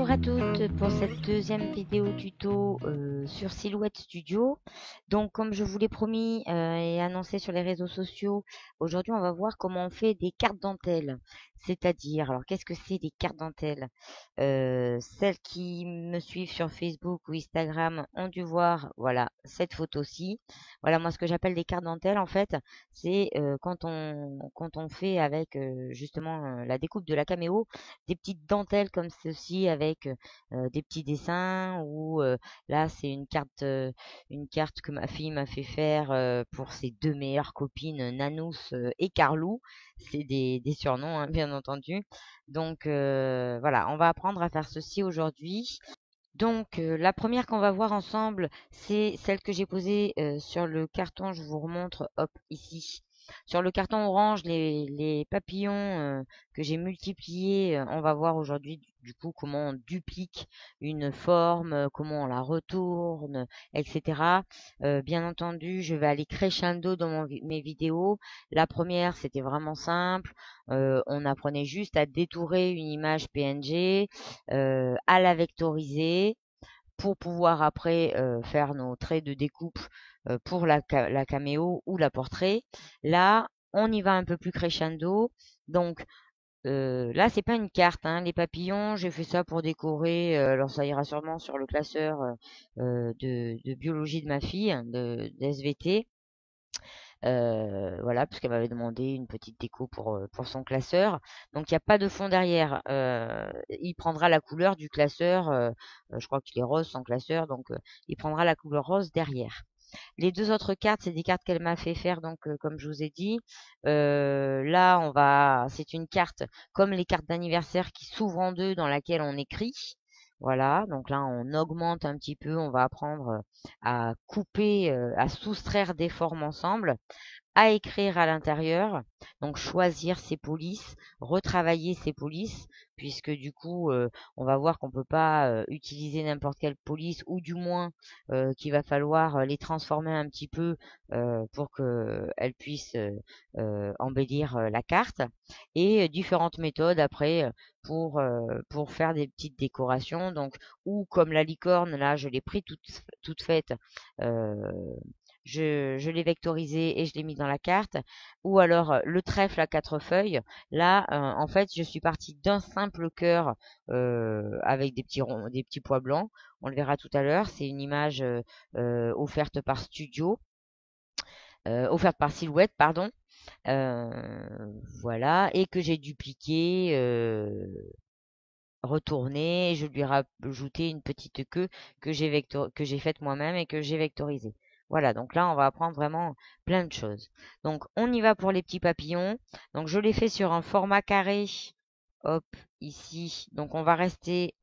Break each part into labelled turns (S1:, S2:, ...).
S1: Bonjour à toutes pour cette deuxième vidéo tuto sur Silhouette Studio. Donc comme je vous l'ai promis et annoncé sur les réseaux sociaux, aujourd'hui on va voir comment on fait des cartes dentelles. C'est-à-dire, alors qu'est-ce que c'est des cartes dentelles? Celles qui me suivent sur Facebook ou Instagram ont dû voir, voilà, cette photo-ci. Voilà, moi ce que j'appelle des cartes dentelles en fait, c'est quand on fait avec justement la découpe de la caméo des petites dentelles comme ceci avec des petits dessins ou là c'est une carte que ma fille m'a fait faire pour ses deux meilleures copines Nanous et Carlou. C'est des surnoms hein, bien entendu. Donc voilà, on va apprendre à faire ceci aujourd'hui. Donc, la première qu'on va voir ensemble, c'est celle que j'ai posée sur le carton. Je vous remontre, hop, ici. Sur le carton orange, les papillons que j'ai multipliés, on va voir aujourd'hui du coup comment on duplique une forme, comment on la retourne, etc. Bien entendu, je vais aller crescendo dans mes vidéos. La première, c'était vraiment simple. On apprenait juste à détourer une image PNG, à la vectoriser pour pouvoir après faire nos traits de découpe pour la caméo ou la portrait. Là, on y va un peu plus crescendo. Donc là, c'est pas une carte, hein. Les papillons, j'ai fait ça pour décorer. Alors ça ira sûrement sur le classeur de biologie de ma fille, hein, de SVT. Voilà, puisqu'elle m'avait demandé une petite déco pour son classeur. Donc il n'y a pas de fond derrière. Il prendra la couleur du classeur. Je crois qu'il est rose son classeur, donc il prendra la couleur rose derrière. Les deux autres cartes, c'est des cartes qu'elle m'a fait faire, donc comme je vous ai dit. Là, c'est une carte comme les cartes d'anniversaire qui s'ouvrent en deux dans laquelle on écrit. Voilà, donc là on augmente un petit peu, on va apprendre à couper, à soustraire des formes ensemble, à écrire à l'intérieur, donc choisir ses polices, retravailler ses polices, puisque du coup, on va voir qu'on peut pas utiliser n'importe quelle police, ou du moins qu'il va falloir les transformer un petit peu pour qu'elles puissent embellir la carte, et différentes méthodes après pour faire des petites décorations. Donc, ou comme la licorne, là, je l'ai pris toute faite. euh, je l'ai vectorisé et je l'ai mis dans la carte. Ou alors le trèfle à quatre feuilles. Là, en fait, je suis partie d'un simple cœur avec des petits ronds, des petits pois blancs. On le verra tout à l'heure. C'est une image offerte par Studio, offerte par Silhouette, pardon. Voilà, et que j'ai dupliqué, retourné. Je lui ai rajouté une petite queue que j'ai faite moi-même et que j'ai vectorisée. Voilà, donc là, on va apprendre vraiment plein de choses. Donc, on y va pour les petits papillons. Donc, je l'ai fait sur un format carré. Hop, ici. Donc, on va rester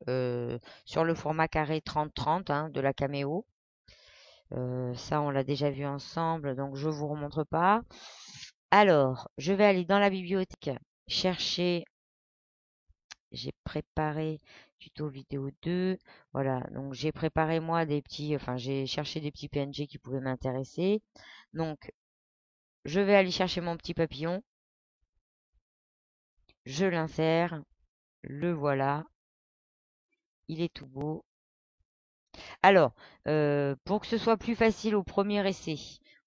S1: sur le format carré 30-30 hein, de la caméo. Ça, on l'a déjà vu ensemble, donc je vous remontre pas. Alors, je vais aller dans la bibliothèque chercher. J'ai préparé tuto vidéo 2. Voilà, donc j'ai préparé moi enfin j'ai cherché des petits PNG qui pouvaient m'intéresser. Donc, je vais aller chercher mon petit papillon. Je l'insère. Le voilà. Il est tout beau. Alors, pour que ce soit plus facile au premier essai,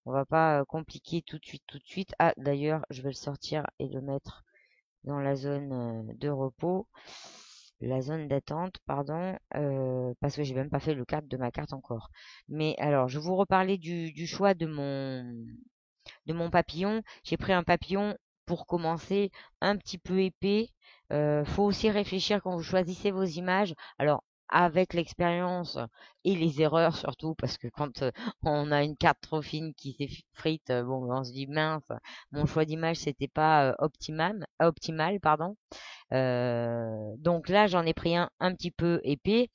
S1: on va pas compliquer tout de suite, tout de suite. Ah, d'ailleurs, je vais le sortir et le mettre dans la zone de repos, la zone d'attente, pardon, parce que j'ai même pas fait le cadre de ma carte encore. Mais alors, je vous reparlais du choix de mon papillon. J'ai pris un papillon pour commencer un petit peu épais. Faut aussi réfléchir quand vous choisissez vos images. Alors, avec l'expérience et les erreurs surtout, parce que quand on a une carte trop fine qui s'effrite, bon, on se dit mince, mon choix d'image c'était pas optimal, pardon. Donc là, j'en ai pris un petit peu épais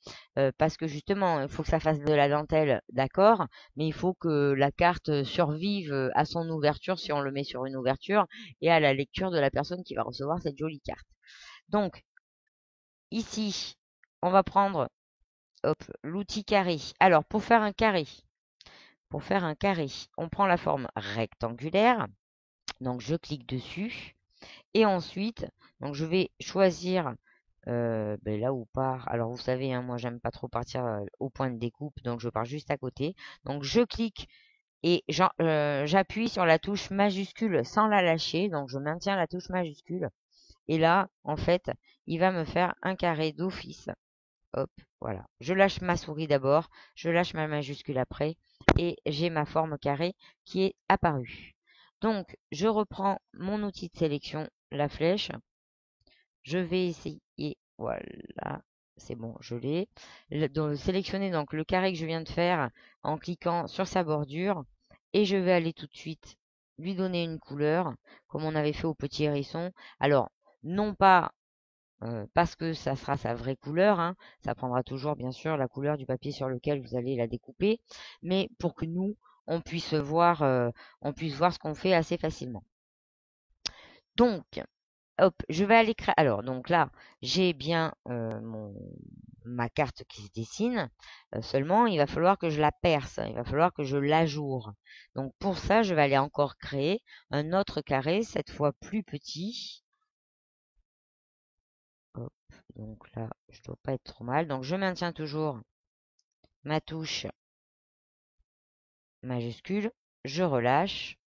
S1: parce que justement, il faut que ça fasse de la dentelle, d'accord, mais il faut que la carte survive à son ouverture si on le met sur une ouverture et à la lecture de la personne qui va recevoir cette jolie carte. Donc ici, on va prendre hop, l'outil carré. Alors pour faire un carré, on prend la forme rectangulaire. Donc je clique dessus et ensuite, donc je vais choisir ben là où part. Alors vous savez, hein, moi j'aime pas trop partir au point de découpe, donc je pars juste à côté. Donc je clique et j'appuie sur la touche majuscule sans la lâcher. Donc je maintiens la touche majuscule. Et là, en fait, il va me faire un carré d'office. Hop, voilà. Je lâche ma souris d'abord, je lâche ma majuscule après, et j'ai ma forme carrée qui est apparue. Donc, je reprends mon outil de sélection, la flèche. Je vais essayer, voilà, c'est bon, je l'ai. Sélectionner donc le carré que je viens de faire en cliquant sur sa bordure, et je vais aller tout de suite lui donner une couleur, comme on avait fait au petit hérisson. Alors, non pas parce que ça sera sa vraie couleur, hein. Ça prendra toujours bien sûr la couleur du papier sur lequel vous allez la découper, mais pour que nous, on puisse voir ce qu'on fait assez facilement. Donc, hop, je vais aller créer. Alors, donc là, j'ai bien ma carte qui se dessine. Seulement, il va falloir que je la perce. Il va falloir que je l'ajoure. Donc, pour ça, je vais aller encore créer un autre carré, cette fois plus petit. Hop, donc là, je dois pas être trop mal. Donc je maintiens toujours ma touche majuscule. Je relâche.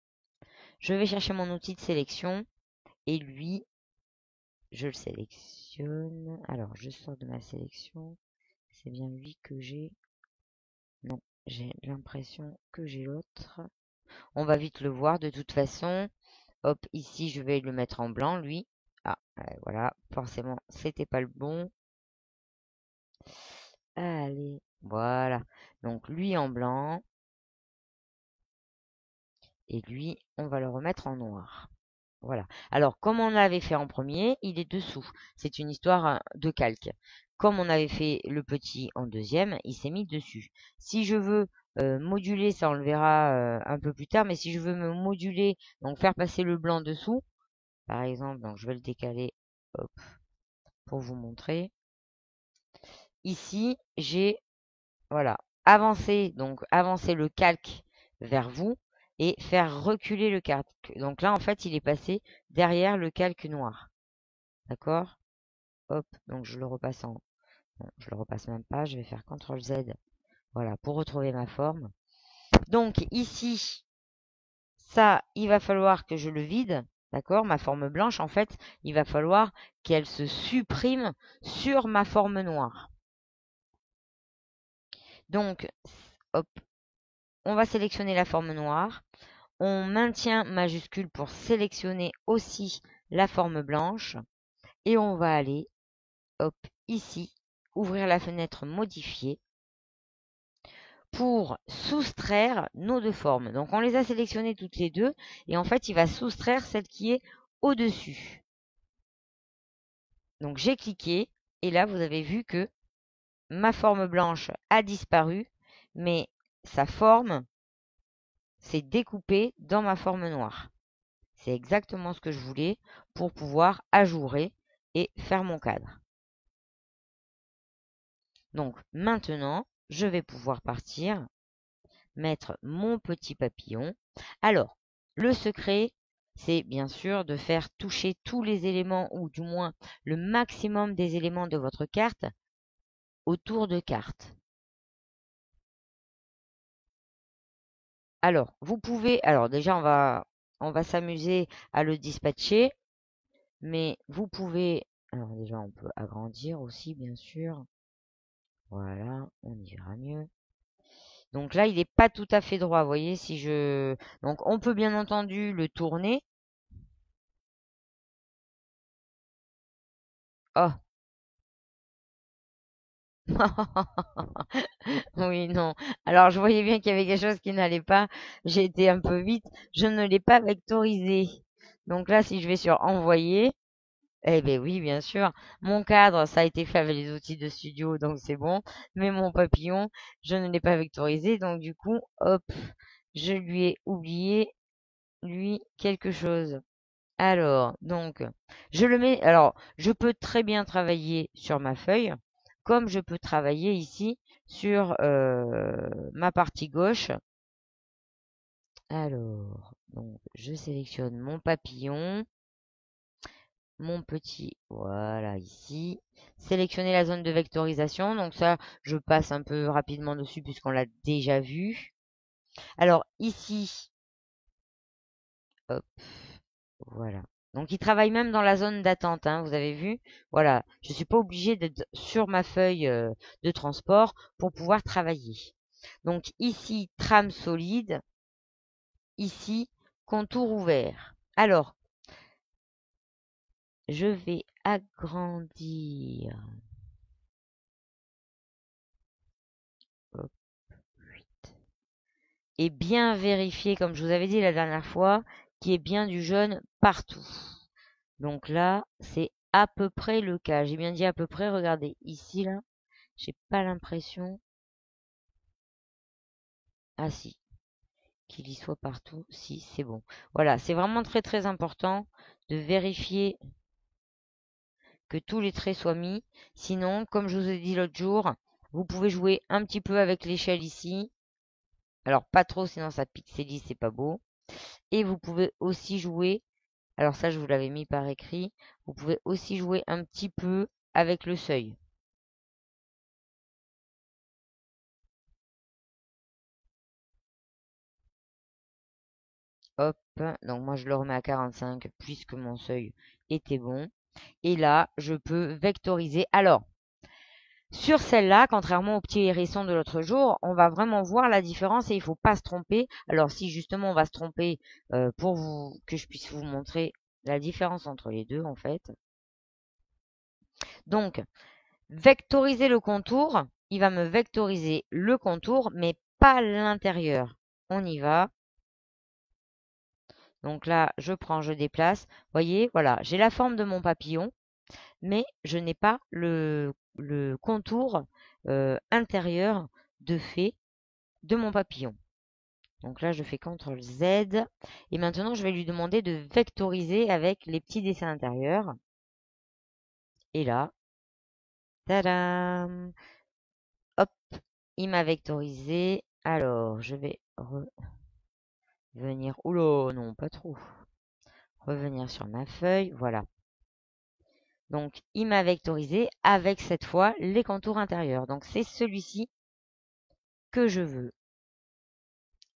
S1: Je vais chercher mon outil de sélection. Et lui, je le sélectionne. Alors, je sors de ma sélection. C'est bien lui que j'ai. Non, j'ai l'impression que j'ai l'autre. On va vite le voir de toute façon. Hop, ici, je vais le mettre en blanc, lui. Ah, voilà. Forcément, c'était pas le bon. Allez, voilà. Donc, lui en blanc. Et lui, on va le remettre en noir. Voilà. Alors, comme on l'avait fait en premier, il est dessous. C'est une histoire de calque. Comme on avait fait le petit en deuxième, il s'est mis dessus. Si je veux moduler, ça on le verra un peu plus tard, mais si je veux me moduler, donc faire passer le blanc dessous, par exemple, donc je vais le décaler hop, pour vous montrer. Ici, j'ai voilà, avancer le calque vers vous et faire reculer le calque. Donc là, en fait, il est passé derrière le calque noir. D'accord? Hop, donc je le repasse en... Non, je le repasse même pas, je vais faire CTRL Z. Voilà, pour retrouver ma forme. Donc ici, ça, il va falloir que je le vide. D'accord? Ma forme blanche, en fait, il va falloir qu'elle se supprime sur ma forme noire. Donc, hop, on va sélectionner la forme noire. On maintient majuscule pour sélectionner aussi la forme blanche. Et on va aller, hop, ici, ouvrir la fenêtre modifier pour soustraire nos deux formes. Donc on les a sélectionnées toutes les deux et en fait il va soustraire celle qui est au-dessus. Donc j'ai cliqué et là vous avez vu que ma forme blanche a disparu, mais sa forme s'est découpée dans ma forme noire. C'est exactement ce que je voulais pour pouvoir ajourer et faire mon cadre. Donc maintenant, je vais pouvoir partir, mettre mon petit papillon. Alors, le secret, c'est bien sûr de faire toucher tous les éléments, ou du moins le maximum des éléments de votre carte au tour de carte. Alors, vous pouvez, alors déjà on va s'amuser à le dispatcher, mais vous pouvez, alors déjà on peut agrandir aussi bien sûr. Voilà, on y verra mieux. Donc là, il n'est pas tout à fait droit, vous voyez, si je... Donc on peut bien entendu le tourner. Oh, oui, non. Alors, je voyais bien qu'il y avait quelque chose qui n'allait pas. J'ai été un peu vite. Je ne l'ai pas vectorisé. Donc là, si je vais sur envoyer, eh bien oui, bien sûr. Mon cadre, ça a été fait avec les outils de studio, donc c'est bon. Mais mon papillon, je ne l'ai pas vectorisé. Donc du coup, hop, je lui ai oublié, lui, quelque chose. Alors, donc, je le mets. Alors, je peux très bien travailler sur ma feuille, comme je peux travailler ici sur ma partie gauche. Alors, donc, je sélectionne mon papillon. mon petit, voilà, ici. Sélectionner la zone de vectorisation. Donc ça, je passe un peu rapidement dessus puisqu'on l'a déjà vu. Alors ici, hop, voilà. Donc il travaille même dans la zone d'attente, hein, vous avez vu? Voilà, je ne suis pas obligée d'être sur ma feuille de transport pour pouvoir travailler. Donc ici, trame solide, ici, contour ouvert. Alors, je vais agrandir. Hop, et bien vérifier, comme je vous avais dit la dernière fois, qu'il y ait bien du jaune partout. Donc là, c'est à peu près le cas. J'ai bien dit à peu près, regardez, ici, là, j'ai pas l'impression. Ah si, qu'il y soit partout. Si, c'est bon. Voilà, c'est vraiment très très important de vérifier que tous les traits soient mis. Sinon, comme je vous ai dit l'autre jour, vous pouvez jouer un petit peu avec l'échelle ici. Alors pas trop, sinon ça pixelise, c'est pas beau. Et vous pouvez aussi jouer, alors ça je vous l'avais mis par écrit, vous pouvez aussi jouer un petit peu avec le seuil. Hop, donc moi je le remets à 45 puisque mon seuil était bon. Et là, je peux vectoriser. Alors, sur celle-là, contrairement au petit hérisson de l'autre jour, on va vraiment voir la différence et il ne faut pas se tromper. Alors si justement on va se tromper pour vous que je puisse vous montrer la différence entre les deux en fait. Donc, vectoriser le contour, il va me vectoriser le contour, mais pas l'intérieur. On y va. Donc là, je prends, je déplace. Vous voyez, voilà, j'ai la forme de mon papillon, mais je n'ai pas le contour intérieur de fait de mon papillon. Donc là, je fais CTRL Z. Et maintenant, je vais lui demander de vectoriser avec les petits dessins intérieurs. Et là, tadam! Hop, il m'a vectorisé. Alors, je vais revenir. Oula, non, pas trop. Revenir sur ma feuille. Voilà. Donc, il m'a vectorisé avec cette fois les contours intérieurs. Donc, c'est celui-ci que je veux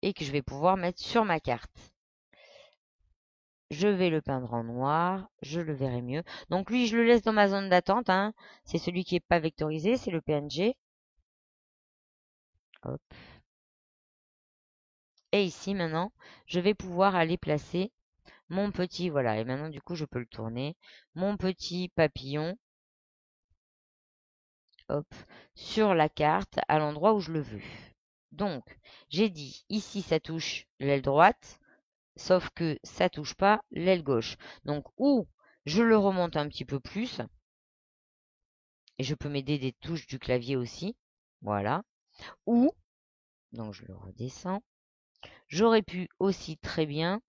S1: et que je vais pouvoir mettre sur ma carte. Je vais le peindre en noir, je le verrai mieux. Donc lui, je le laisse dans ma zone d'attente, hein. C'est celui qui n'est pas vectorisé, c'est le PNG. Hop. Et ici, maintenant, je vais pouvoir aller placer mon petit, voilà. Et maintenant, du coup, je peux le tourner. Mon petit papillon, hop, sur la carte, à l'endroit où je le veux. Donc, j'ai dit, ici, ça touche l'aile droite, sauf que ça touche pas l'aile gauche. Donc, ou je le remonte un petit peu plus, et je peux m'aider des touches du clavier aussi. Voilà. Ou, donc je le redescends, j'aurais pu aussi très bien,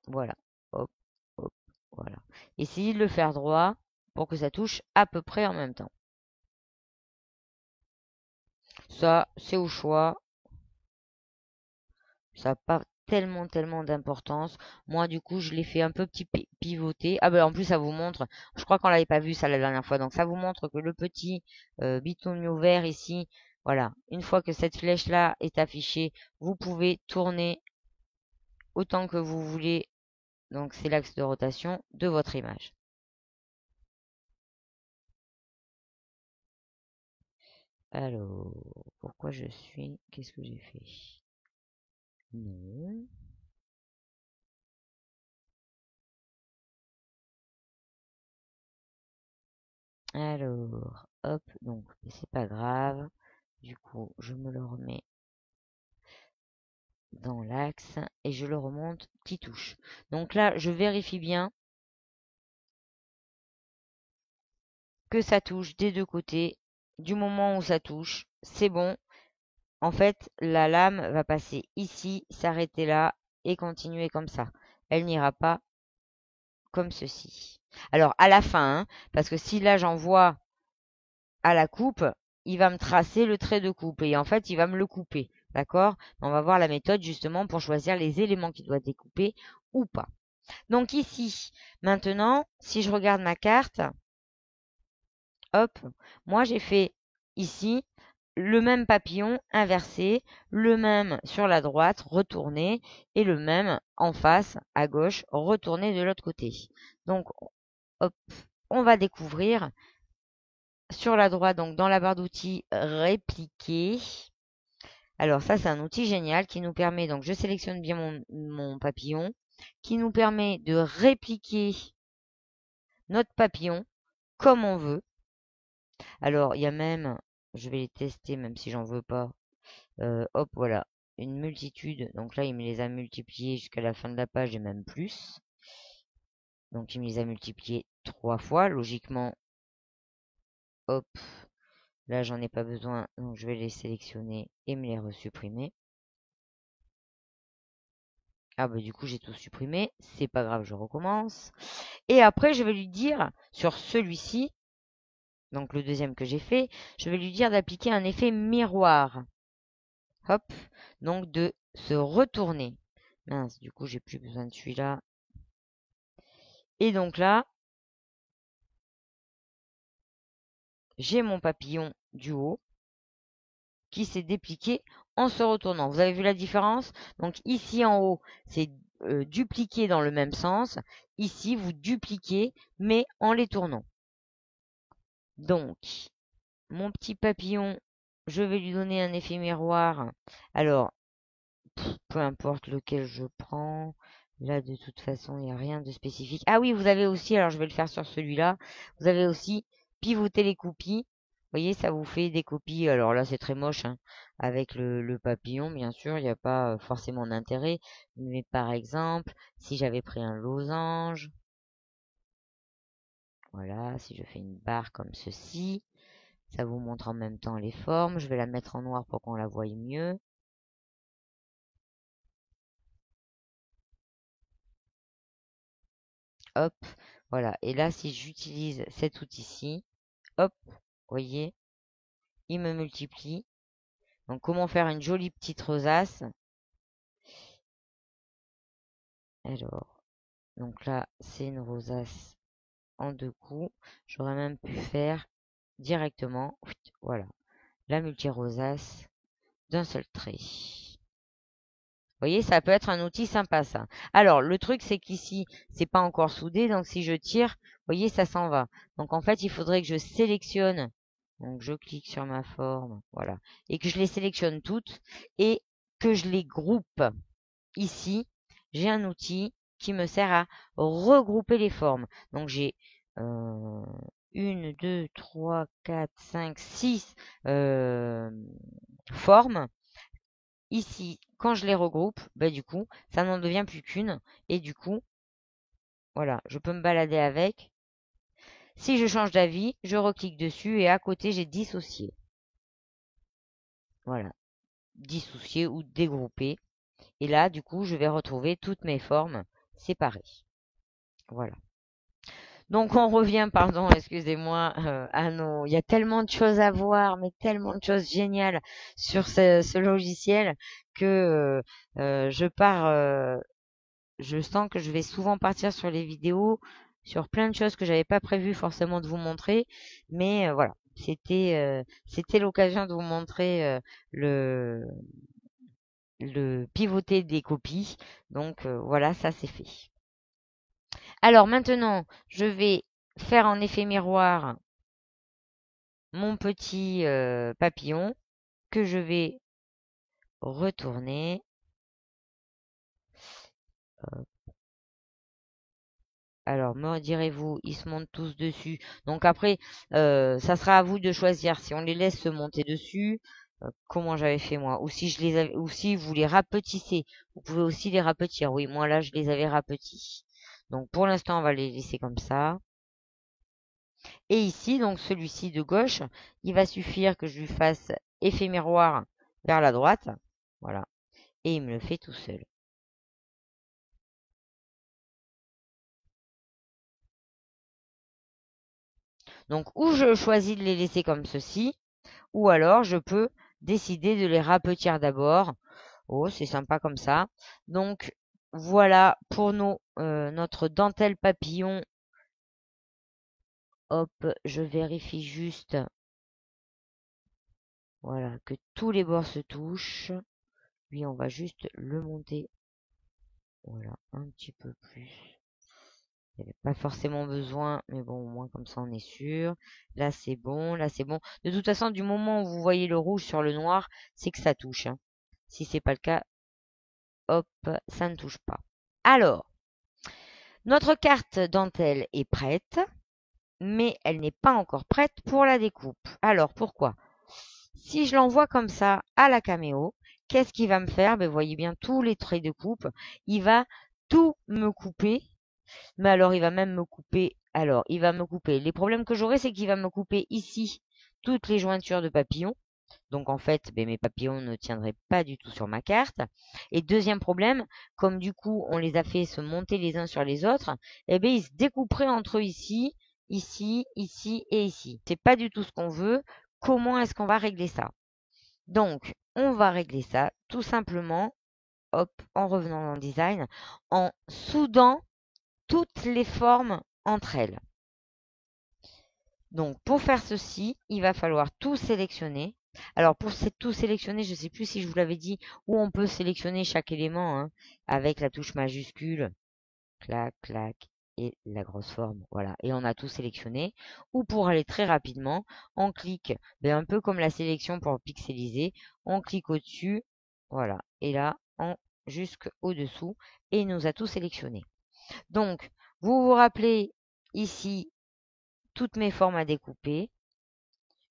S1: voilà, hop, hop, voilà. Essayer de le faire droit pour que ça touche à peu près en même temps. Ça, c'est au choix. Ça n'a pas tellement d'importance. Moi, du coup, je l'ai fait un peu petit pivoter. Ah ben, en plus, ça vous montre, je crois qu'on l'avait pas vu ça la dernière fois, donc ça vous montre que le petit bitonio vert ici, voilà, une fois que cette flèche-là est affichée, vous pouvez tourner autant que vous voulez. Donc, c'est l'axe de rotation de votre image. Alors, pourquoi je suis... Qu'est-ce que j'ai fait? Non. Alors, hop, donc, c'est pas grave. Du coup, je me le remets dans l'axe et je le remonte qui touche. Donc là, je vérifie bien que ça touche des deux côtés. Du moment où ça touche, c'est bon. En fait, la lame va passer ici, s'arrêter là et continuer comme ça. Elle n'ira pas comme ceci. Alors, à la fin, hein, parce que si là j'envoie à la coupe, il va me tracer le trait de coupe et en fait, il va me le couper. D'accord? On va voir la méthode justement pour choisir les éléments qu'il doit découper ou pas. Donc ici, maintenant, si je regarde ma carte, hop, moi j'ai fait ici le même papillon inversé, le même sur la droite retourné et le même en face à gauche retourné de l'autre côté. Donc hop, on va découvrir sur la droite, donc dans la barre d'outils, répliquer. Alors ça, c'est un outil génial qui nous permet, donc je sélectionne bien mon papillon, qui nous permet de répliquer notre papillon comme on veut. Alors, il y a même, je vais les tester même si j'en veux pas. Hop, voilà, une multitude. Donc là, il me les a multipliés jusqu'à la fin de la page et même plus. Donc, il me les a multipliés 3 fois. Logiquement, hop, là, j'en ai pas besoin. Donc, je vais les sélectionner et me les resupprimer. Ah bah du coup, j'ai tout supprimé. C'est pas grave, je recommence. Et après, je vais lui dire, sur celui-ci, donc le deuxième que j'ai fait, je vais lui dire d'appliquer un effet miroir. Hop, donc de se retourner. Mince, du coup, j'ai plus besoin de celui-là. Et donc là, j'ai mon papillon du haut qui s'est dépliqué en se retournant. Vous avez vu la différence? Donc ici en haut, c'est dupliqué dans le même sens. Ici, vous dupliquez, mais en les tournant. Donc, mon petit papillon, je vais lui donner un effet miroir. Alors, peu importe lequel je prends. Là, de toute façon, il n'y a rien de spécifique. Ah oui, vous avez aussi, alors je vais le faire sur celui-là, vous avez aussi pivoté les copies. Vous voyez, ça vous fait des copies. Alors là, c'est très moche, hein, avec le papillon, bien sûr, il n'y a pas forcément d'intérêt. Mais par exemple, si j'avais pris un losange, voilà, si je fais une barre comme ceci, ça vous montre en même temps les formes. Je vais la mettre en noir pour qu'on la voie mieux. Hop, voilà. Et là, si j'utilise cet outil-ci, hop, voyez, il me multiplie. Donc, comment faire une jolie petite rosace? Alors, donc là, c'est une rosace en 2 coups. J'aurais même pu faire directement, voilà, la multirosace d'un seul trait. Vous voyez, ça peut être un outil sympa, ça. Alors, le truc, c'est qu'ici, c'est pas encore soudé. Donc, si je tire, vous voyez, ça s'en va. Donc, en fait, il faudrait que je sélectionne. Donc, je clique sur ma forme. Voilà. Et que je les sélectionne toutes. Et que je les groupe. Ici, j'ai un outil qui me sert à regrouper les formes. Donc, j'ai 1, 2, 3, 4, 5, 6 formes. Ici, quand je les regroupe, bah, du coup, ça n'en devient plus qu'une. Et du coup, voilà, je peux me balader avec. Si je change d'avis, je reclique dessus et à côté, j'ai dissocié. Voilà, dissocié ou dégroupé. Et là, du coup, je vais retrouver toutes mes formes séparées. Voilà. Donc on revient, pardon, excusez-moi, à nos. Il y a tellement de choses à voir, mais tellement de choses géniales sur ce logiciel que je sens que je vais souvent partir sur les vidéos, sur plein de choses que j'avais pas prévu forcément de vous montrer, mais voilà, c'était l'occasion de vous montrer le pivoter des copies. Donc voilà, ça c'est fait. Alors maintenant, je vais faire en effet miroir mon petit papillon que je vais retourner. Alors, me direz-vous, ils se montent tous dessus. Donc après, ça sera à vous de choisir si on les laisse se monter dessus, comment j'avais fait moi, ou si je les avais, ou si vous les rapetissez. Vous pouvez aussi les rapetir. Oui, moi là, je les avais rapetis. Donc pour l'instant, on va les laisser comme ça. Et ici, donc celui-ci de gauche, il va suffire que je lui fasse effet miroir vers la droite. Voilà. Et il me le fait tout seul. Donc, ou je choisis de les laisser comme ceci, ou alors je peux décider de les rapetir d'abord. Oh, c'est sympa comme ça. Donc, voilà pour notre dentelle papillon. Hop, je vérifie juste, voilà, que tous les bords se touchent. Lui, on va juste le monter, voilà, un petit peu plus. Il n'y avait pas forcément besoin, mais bon, au moins comme ça on est sûr. Là c'est bon, là c'est bon. De toute façon, du moment où vous voyez le rouge sur le noir, c'est que ça touche, hein. Si c'est pas le cas, hop, ça ne touche pas. Alors, notre carte dentelle est prête, mais elle n'est pas encore prête pour la découpe. Alors, pourquoi? Si je l'envoie comme ça à la caméo, qu'est-ce qu'il va me faire? Ben, vous voyez bien tous les traits de coupe. Il va tout me couper. Mais alors, il va même me couper. Alors, il va me couper. Les problèmes que j'aurai, c'est qu'il va me couper ici toutes les jointures de papillons. Donc, en fait, ben, mes papillons ne tiendraient pas du tout sur ma carte. Et deuxième problème, comme du coup, on les a fait se monter les uns sur les autres, eh ben, ils se découperaient entre eux ici, ici, ici et ici. C'est pas du tout ce qu'on veut. Comment est-ce qu'on va régler ça? Donc, on va régler ça tout simplement, hop, en revenant dans le design, en soudant toutes les formes entre elles. Donc, pour faire ceci, il va falloir tout sélectionner. Alors, pour tout sélectionner, je ne sais plus si je vous l'avais dit, où on peut sélectionner chaque élément, hein, avec la touche majuscule, clac, clac, et la grosse forme, voilà. Et on a tout sélectionné. Ou pour aller très rapidement, on clique, un peu comme la sélection pour pixeliser, on clique au-dessus, voilà. Et là, on jusqu'au-dessous, et il nous a tout sélectionné. Donc, vous vous rappelez ici toutes mes formes à découper.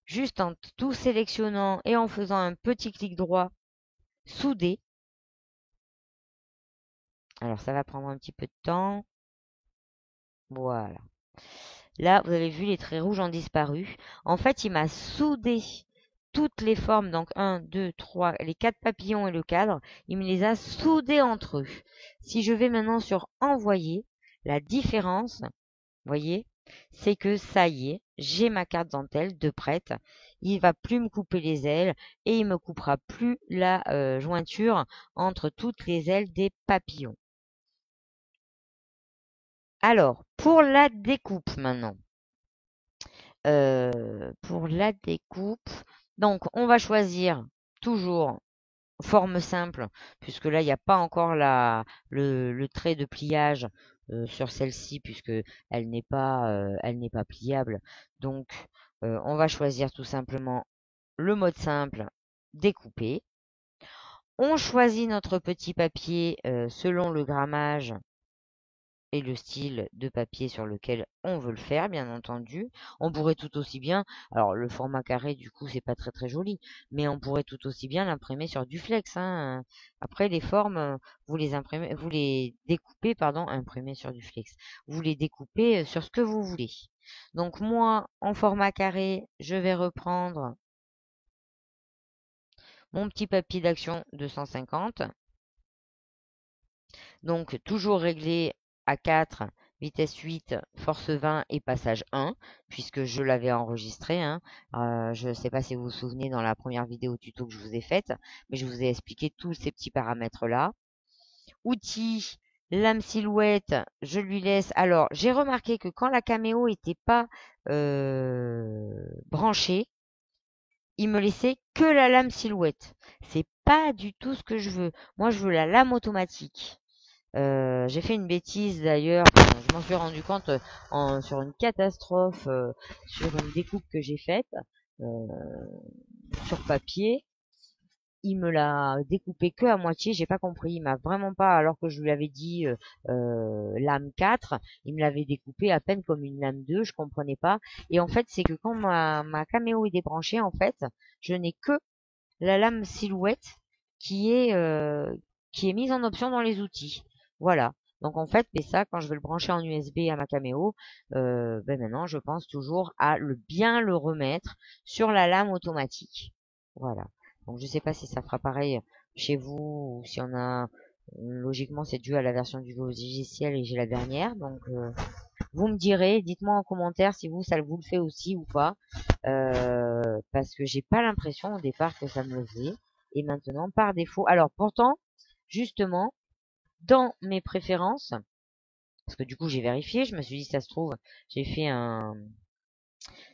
S1: Juste en tout sélectionnant et en faisant un petit clic droit, souder. Alors, ça va prendre un petit peu de temps. Voilà. Là, vous avez vu, les traits rouges ont disparu. En fait, il m'a soudé toutes les formes, donc 1, 2, 3, les 4 papillons et le cadre, il me les a soudés entre eux. Si je vais maintenant sur envoyer, la différence, voyez, c'est que ça y est, j'ai ma carte dentelle de prête. Il va plus me couper les ailes et il me coupera plus la jointure entre toutes les ailes des papillons. Alors, pour la découpe maintenant. Pour la découpe, donc on va choisir toujours forme simple, puisque là, il n'y a pas encore le trait de pliage sur celle-ci, puisque elle n'est pas pliable. Donc, on va choisir tout simplement le mode simple, découper. On choisit notre petit papier selon le grammage et le style de papier sur lequel on veut le faire, bien entendu. On pourrait tout aussi bien, alors le format carré du coup c'est pas très très joli, mais on pourrait tout aussi bien l'imprimer sur du flex, hein. Après les formes, vous les imprimez, vous les découpez, pardon, imprimer sur du flex. Vous les découpez sur ce que vous voulez. Donc moi, en format carré, je vais reprendre mon petit papier d'action 250. Donc toujours réglé à 4, vitesse 8, force 20 et passage 1, puisque je l'avais enregistré, hein. Je ne sais pas si vous vous souvenez dans la première vidéo tuto que je vous ai faite, mais je vous ai expliqué tous ces petits paramètres-là. Outils, lame silhouette, je lui laisse. Alors, j'ai remarqué que quand la caméo n'était pas branchée, il me laissait que la lame silhouette. C'est pas du tout ce que je veux. Moi, je veux la lame automatique. J'ai fait une bêtise d'ailleurs, enfin, je m'en suis rendu compte sur une catastrophe, sur une découpe que j'ai faite euh, sur papier. Il me l'a découpé que à moitié, j'ai pas compris. Il m'a vraiment pas, alors que je lui avais dit lame 4, il me l'avait découpé à peine comme une lame 2, je comprenais pas. Et en fait, c'est que quand ma caméo est débranchée, en fait, je n'ai que la lame silhouette qui est, euh, qui est mise en option dans les outils. Voilà. Donc en fait, mais ça, quand je vais le brancher en USB à ma caméo, maintenant je pense toujours à bien le remettre sur la lame automatique. Voilà. Donc je sais pas si ça fera pareil chez vous ou si on a logiquement c'est dû à la version du logiciel et j'ai la dernière. Donc vous me direz, dites-moi en commentaire si vous ça vous le fait aussi ou pas. Parce que j'ai pas l'impression au départ que ça me le faisait. Et maintenant, par défaut. Alors pourtant, justement, dans mes préférences, parce que du coup j'ai vérifié, je me suis dit ça se trouve, j'ai fait un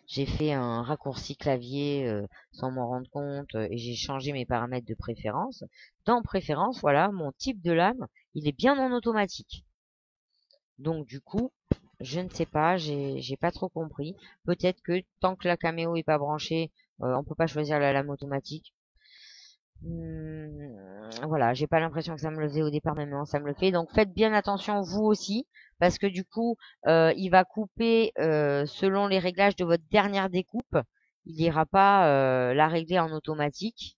S1: j'ai fait un raccourci clavier sans m'en rendre compte et j'ai changé mes paramètres de préférence. Dans préférence, voilà, mon type de lame, il est bien en automatique. Donc du coup, je ne sais pas, j'ai pas trop compris. Peut-être que tant que la caméo est pas branchée, on peut pas choisir la lame automatique. Voilà, j'ai pas l'impression que ça me le faisait au départ, mais maintenant ça me le fait. Donc faites bien attention vous aussi, parce que du coup, il va couper selon les réglages de votre dernière découpe. Il ira pas la régler en automatique,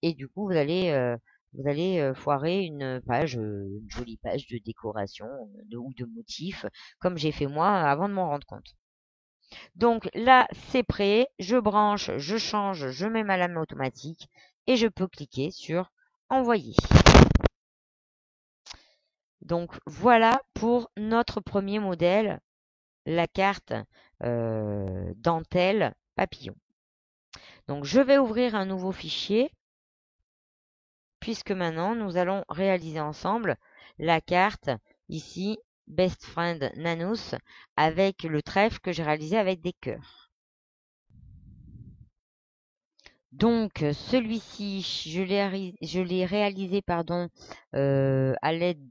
S1: et du coup vous allez foirer une page, une jolie page de décoration ou de motif, comme j'ai fait moi avant de m'en rendre compte. Donc là, c'est prêt, je branche, je change, je mets ma lame automatique et je peux cliquer sur envoyer. Donc voilà pour notre premier modèle, la carte dentelle papillon. Donc je vais ouvrir un nouveau fichier puisque maintenant nous allons réaliser ensemble la carte ici Best Friend Nanus avec le trèfle que j'ai réalisé avec des cœurs. Donc celui-ci, je l'ai réalisé à l'aide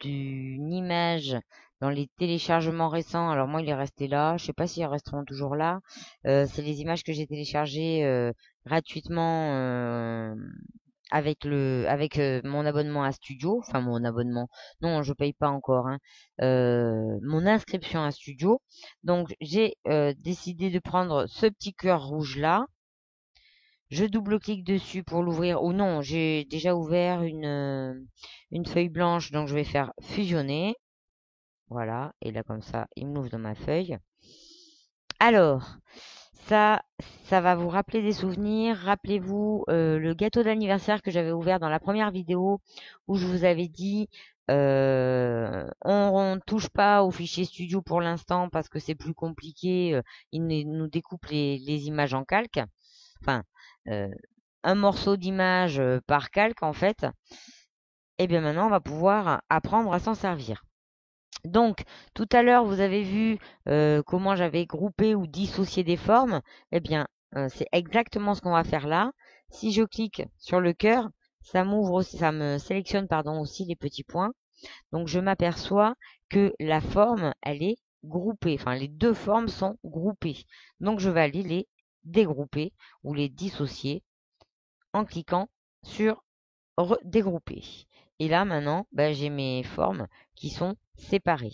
S1: d'une image dans les téléchargements récents. Alors moi, il est resté là. Je sais pas s'ils resteront toujours là. C'est les images que j'ai téléchargées gratuitement avec mon abonnement à Studio. Enfin mon abonnement. Non, je paye pas encore. Hein. Mon inscription à Studio. Donc j'ai décidé de prendre ce petit cœur rouge là. Je double-clique dessus pour l'ouvrir. Ou non, j'ai déjà ouvert une feuille blanche, donc je vais faire fusionner. Voilà, et là comme ça, il me l'ouvre dans ma feuille. Alors, ça, ça va vous rappeler des souvenirs. Rappelez-vous le gâteau d'anniversaire que j'avais ouvert dans la première vidéo où je vous avais dit on ne touche pas au fichier studio pour l'instant parce que c'est plus compliqué. Nous découpe les images en calque. Enfin, euh, un morceau d'image par calque en fait, et bien maintenant on va pouvoir apprendre à s'en servir. Donc tout à l'heure vous avez vu comment j'avais groupé ou dissocié des formes, et bien c'est exactement ce qu'on va faire là. Si je clique sur le cœur, ça m'ouvre aussi, ça me sélectionne aussi les petits points. Donc je m'aperçois que la forme elle est groupée, enfin les deux formes sont groupées. Donc je vais aller les dégrouper ou les dissocier en cliquant sur dégrouper. Et là, maintenant, j'ai mes formes qui sont séparées.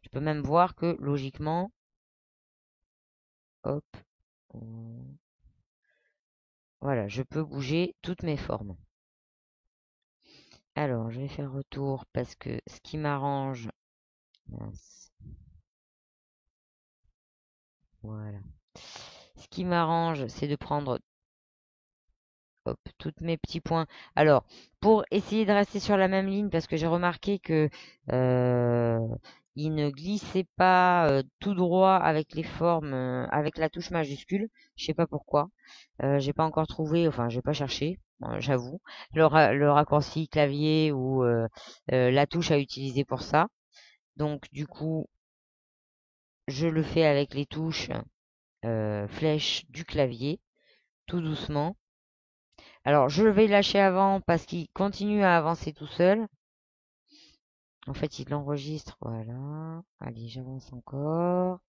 S1: Je peux même voir que logiquement, hop, voilà, je peux bouger toutes mes formes. Alors, je vais faire retour parce que ce qui m'arrange, voilà. Ce qui m'arrange, c'est de prendre hop, tous mes petits points. Alors, pour essayer de rester sur la même ligne, parce que j'ai remarqué que il ne glissait pas tout droit avec les formes, avec la touche majuscule. Je sais pas pourquoi. J'ai pas encore trouvé, enfin, j'ai pas cherché, j'avoue, le raccourci clavier ou la touche à utiliser pour ça. Donc, du coup, je le fais avec les touches flèches du clavier, tout doucement. Alors, je vais lâcher avant parce qu'il continue à avancer tout seul. En fait, il l'enregistre. Voilà. Allez, j'avance encore.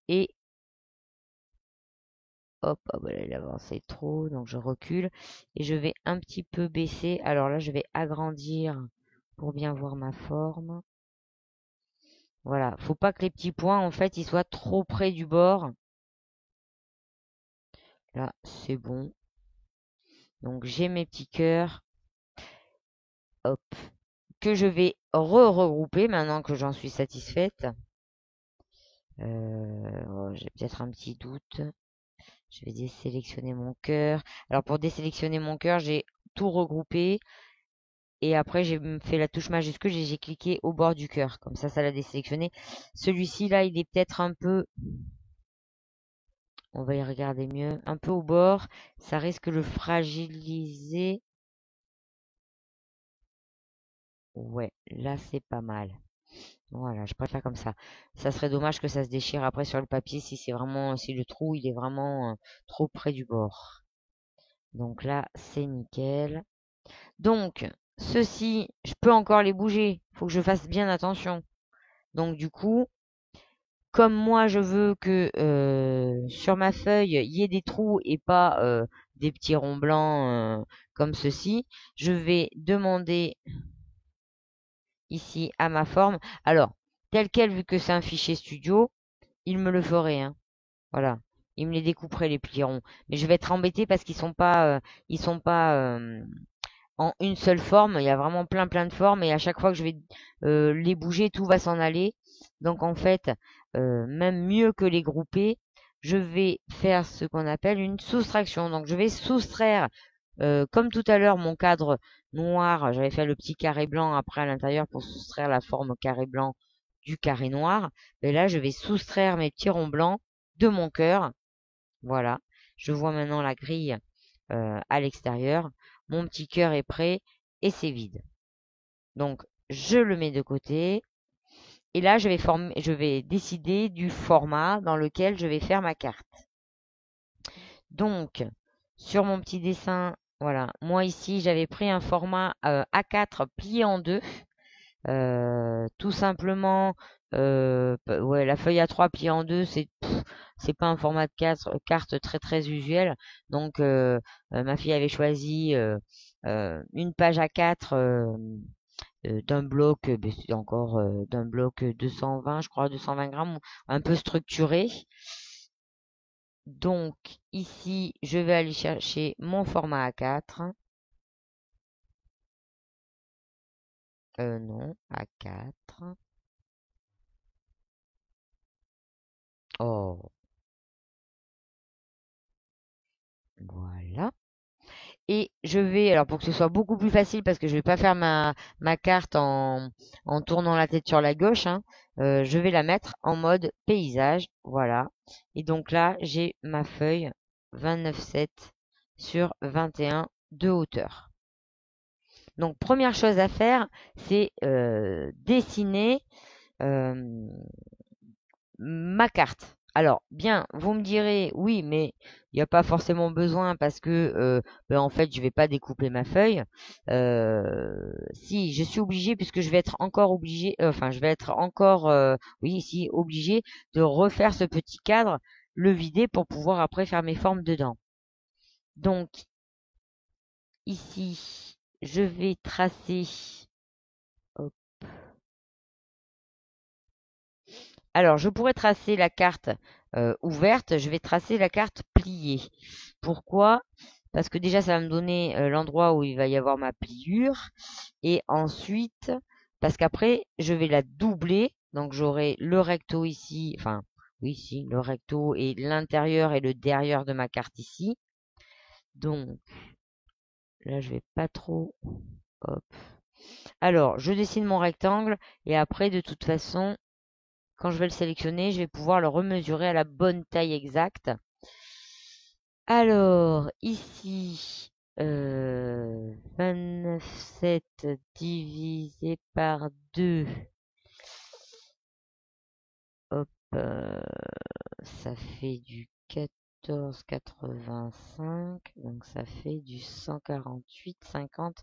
S1: Et hop, hop, là, il avançait trop. Donc, je recule. Et je vais un petit peu baisser. Alors là, je vais agrandir pour bien voir ma forme. Voilà. Faut pas que les petits points, en fait, ils soient trop près du bord. Là, c'est bon. Donc, j'ai mes petits cœurs. Hop. Que je vais regrouper maintenant que j'en suis satisfaite. J'ai peut-être un petit doute. Je vais désélectionner mon cœur. Alors pour désélectionner mon cœur, j'ai tout regroupé. Et après, j'ai fait la touche majuscule et j'ai cliqué au bord du cœur. Comme ça l'a désélectionné. Celui-ci, là, il est peut-être un peu... On va y regarder mieux. Un peu au bord. Ça risque de le fragiliser. Ouais, là c'est pas mal. Voilà, je préfère comme ça. Ça serait dommage que ça se déchire après sur le papier si le trou il est vraiment trop près du bord. Donc là, c'est nickel. Donc, ceux-ci, je peux encore les bouger. Faut que je fasse bien attention. Donc du coup, comme moi je veux que sur ma feuille il y ait des trous et pas des petits ronds blancs comme ceci, je vais demander ici à ma forme. Alors, tel quel, vu que c'est un fichier studio, il me le ferait, hein. Voilà. Il me les découperait les plis ronds. Mais je vais être embêtée parce ils sont pas en une seule forme. Il y a vraiment plein de formes et à chaque fois que je vais les bouger, tout va s'en aller. Donc en fait, même mieux que les grouper, je vais faire ce qu'on appelle une soustraction. Donc je vais soustraire, comme tout à l'heure, mon cadre noir. J'avais fait le petit carré blanc après à l'intérieur pour soustraire la forme carré blanc du carré noir. Et là, je vais soustraire mes petits ronds blancs de mon cœur. Voilà. Je vois maintenant la grille à l'extérieur. Mon petit cœur est prêt et c'est vide. Donc, je le mets de côté. Et là, je vais décider du format dans lequel je vais faire ma carte. Donc, sur mon petit dessin, voilà. Moi ici, j'avais pris un format A4 plié en deux. Tout simplement, ouais, la feuille A3 pliée en deux, c'est pas un format de carte très usuel. Donc, ma fille avait choisi une page A4 d'un bloc, c'est encore d'un bloc 220, je crois, 220 grammes, un peu structuré. Donc, ici, je vais aller chercher mon format A4. Non, A4. Oh, voilà. Et je vais, alors pour que ce soit beaucoup plus facile, parce que je vais pas faire ma carte en tournant la tête sur la gauche, hein, je vais la mettre en mode paysage. Voilà. Et donc là, j'ai ma feuille 29,7 sur 21 de hauteur. Donc première chose à faire, c'est dessiner euh, ma carte. Alors, bien, vous me direz, oui, mais il n'y a pas forcément besoin parce que, ben, en fait, je vais pas découper ma feuille. Si, je suis obligée puisque je vais être encore obligée, enfin, je vais être encore, oui, si, obligée de refaire ce petit cadre, le vider pour pouvoir après faire mes formes dedans. Donc, ici, je vais tracer. Hop. Alors, je pourrais tracer la carte ouverte, je vais tracer la carte pliée. Pourquoi? Parce que déjà, ça va me donner l'endroit où il va y avoir ma pliure. Et ensuite, parce qu'après, je vais la doubler. Donc, j'aurai le recto ici, enfin, oui, ici, le recto et l'intérieur et le derrière de ma carte ici. Donc, là, je vais pas trop. Hop. Alors, je dessine mon rectangle et après, de toute façon, quand je vais le sélectionner, je vais pouvoir le remesurer à la bonne taille exacte. Alors, ici, 29,7 divisé par 2. Hop, ça fait du 14,85. Donc ça fait du 148,50.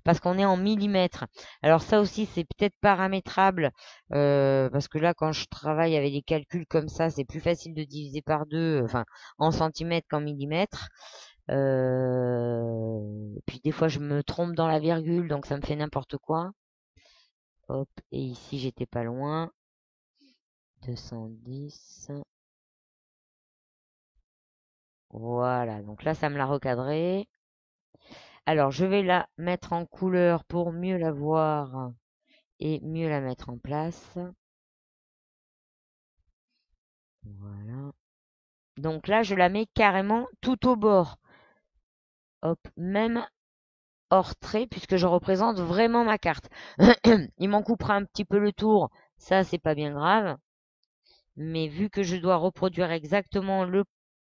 S1: Parce qu'on est en millimètres. Alors ça aussi, c'est peut-être paramétrable. Parce que là, quand je travaille avec des calculs comme ça, c'est plus facile de diviser par 2, enfin, en centimètres qu'en millimètres. Puis des fois, je me trompe dans la virgule, donc ça me fait n'importe quoi. Hop, et ici, j'étais pas loin. 210. Voilà, donc là, ça me l'a recadré. Alors, je vais la mettre en couleur pour mieux la voir et mieux la mettre en place. Voilà. Donc là, je la mets carrément tout au bord. Hop, même hors trait, puisque je représente vraiment ma carte. Il m'en coupera un petit peu le tour, ça, c'est pas bien grave. Mais vu que je dois reproduire exactement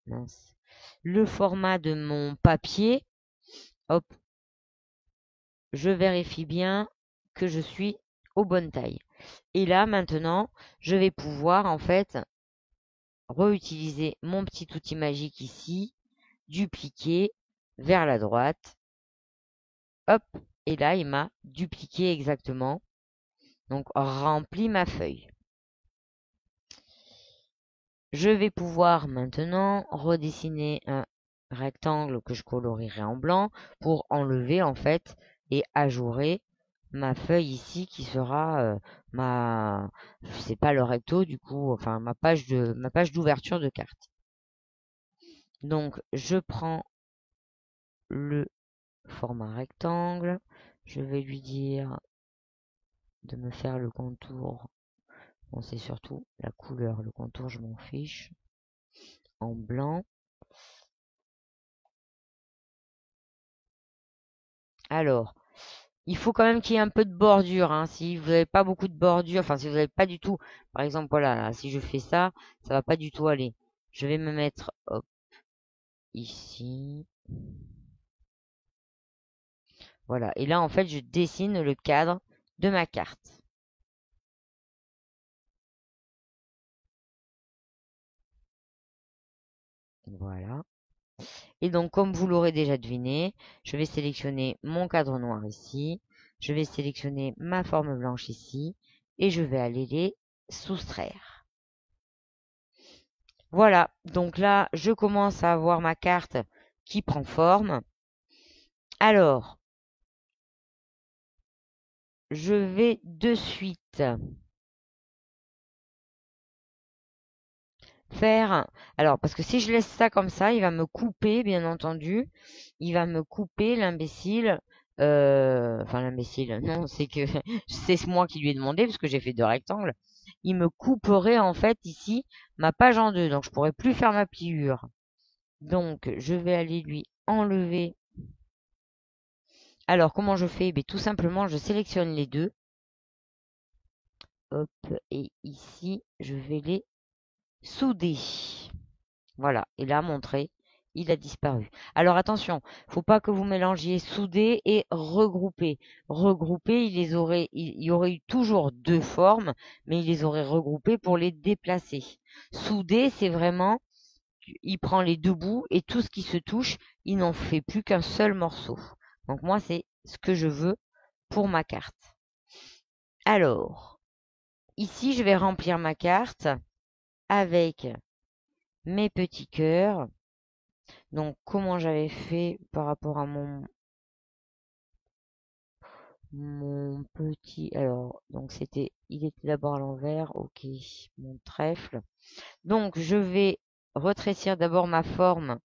S1: mince, le format de mon papier, hop, je vérifie bien que je suis aux bonnes tailles. Et là, maintenant, je vais pouvoir en fait réutiliser mon petit outil magique ici, dupliquer vers la droite. Hop, et là, il m'a dupliqué exactement. Donc, rempli ma feuille. Je vais pouvoir maintenant redessiner un rectangle que je colorierai en blanc pour enlever en fait et ajourer ma feuille ici qui sera c'est pas le recto du coup, enfin ma page d'ouverture de carte. Donc je prends le format rectangle, je vais lui dire de me faire le contour. Bon, c'est surtout la couleur, le contour je m'en fiche, en blanc. Alors, il faut quand même qu'il y ait un peu de bordure, hein. Si vous n'avez pas beaucoup de bordure, enfin si vous n'avez pas du tout, par exemple, voilà, là, si je fais ça, ça va pas du tout aller. Je vais me mettre, hop, ici. Voilà. Et là, en fait, je dessine le cadre de ma carte. Voilà. Et donc, comme vous l'aurez déjà deviné, je vais sélectionner mon cadre noir ici. Je vais sélectionner ma forme blanche ici. Et je vais aller les soustraire. Voilà, donc là, je commence à avoir ma carte qui prend forme. Alors, je vais de suite faire... Alors, parce que si je laisse ça comme ça, il va me couper, bien entendu. Il va me couper, l'imbécile. Enfin, l'imbécile, non, c'est que c'est moi qui lui ai demandé, parce que j'ai fait deux rectangles. Il me couperait, en fait, ici, ma page en deux. Donc, je pourrais plus faire ma pliure. Donc, je vais aller lui enlever. Alors, comment je fais? Tout simplement, je sélectionne les deux. Hop, et ici, je vais les souder. Voilà, et là, mon trait, il a disparu. Alors, attention, faut pas que vous mélangiez souder et regrouper. Regrouper, il y aurait eu toujours deux formes, mais il les aurait regroupées pour les déplacer. Souder, c'est vraiment, il prend les deux bouts et tout ce qui se touche, il n'en fait plus qu'un seul morceau. Donc, moi, c'est ce que je veux pour ma carte. Alors, ici, je vais remplir ma carte avec mes petits cœurs. Donc, comment j'avais fait par rapport à mon petit... Alors, donc il était d'abord à l'envers. Ok, mon trèfle. Donc, je vais rétrécir d'abord ma forme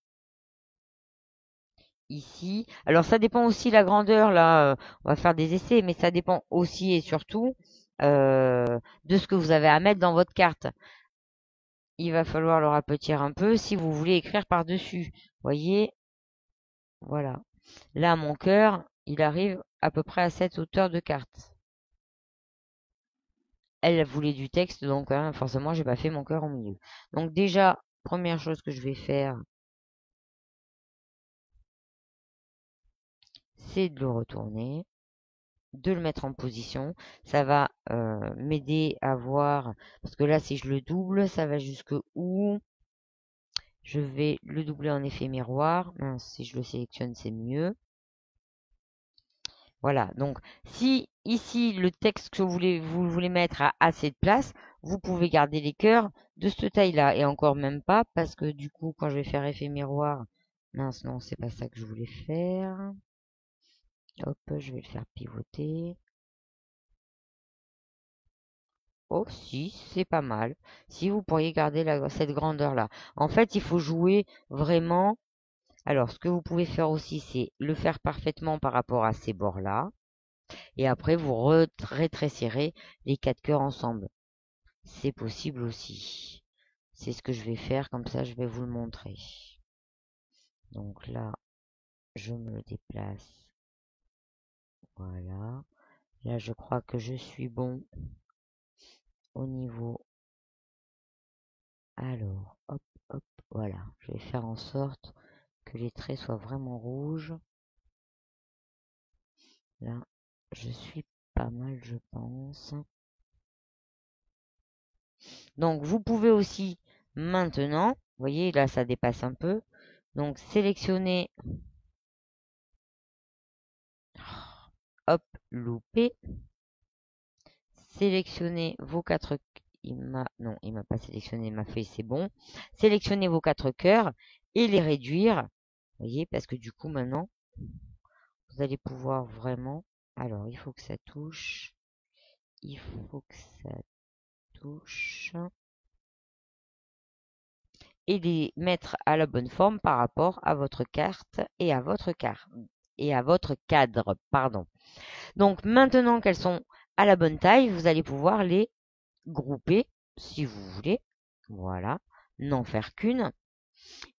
S1: ici. Alors, ça dépend aussi la grandeur. Là, on va faire des essais, mais ça dépend aussi et surtout de ce que vous avez à mettre dans votre carte. Il va falloir le rapetir un peu si vous voulez écrire par-dessus. Voyez, voilà. Là, mon cœur, il arrive à peu près à cette hauteur de carte. Elle voulait du texte, donc hein, forcément, j'ai pas fait mon cœur au milieu. Donc déjà, première chose que je vais faire, c'est de le retourner, de le mettre en position. Ça va m'aider à voir, parce que là, si je le double, ça va jusque où? Je vais le doubler en effet miroir. Mince, si je le sélectionne, c'est mieux. Voilà, donc si ici le texte que vous voulez mettre a assez de place, vous pouvez garder les cœurs de cette taille-là. Et encore même pas, parce que du coup, quand je vais faire effet miroir, mince, non, c'est pas ça que je voulais faire. Hop, je vais le faire pivoter. Oh, si, c'est pas mal. Si vous pourriez garder cette grandeur-là. En fait, il faut jouer vraiment. Alors, ce que vous pouvez faire aussi, c'est le faire parfaitement par rapport à ces bords-là. Et après, vous rétrécirez les quatre cœurs ensemble. C'est possible aussi. C'est ce que je vais faire, comme ça je vais vous le montrer. Donc là, je me le déplace. Voilà. Là, je crois que je suis bon au niveau. Alors, hop, hop, voilà. Je vais faire en sorte que les traits soient vraiment rouges. Là, je suis pas mal, je pense. Donc, vous pouvez aussi maintenant, vous voyez, là, ça dépasse un peu. Donc, sélectionner, hop, louper. Sélectionnez vos quatre... Non, il m'a pas sélectionné, il m'a fait, c'est bon. Sélectionnez vos quatre cœurs et les réduire. Vous voyez, parce que du coup, maintenant, vous allez pouvoir vraiment... Alors, il faut que ça touche. Il faut que ça touche. Et les mettre à la bonne forme par rapport à votre carte et à votre carte et à votre cadre, pardon. Donc maintenant qu'elles sont à la bonne taille, vous allez pouvoir les grouper si vous voulez. Voilà, n'en faire qu'une.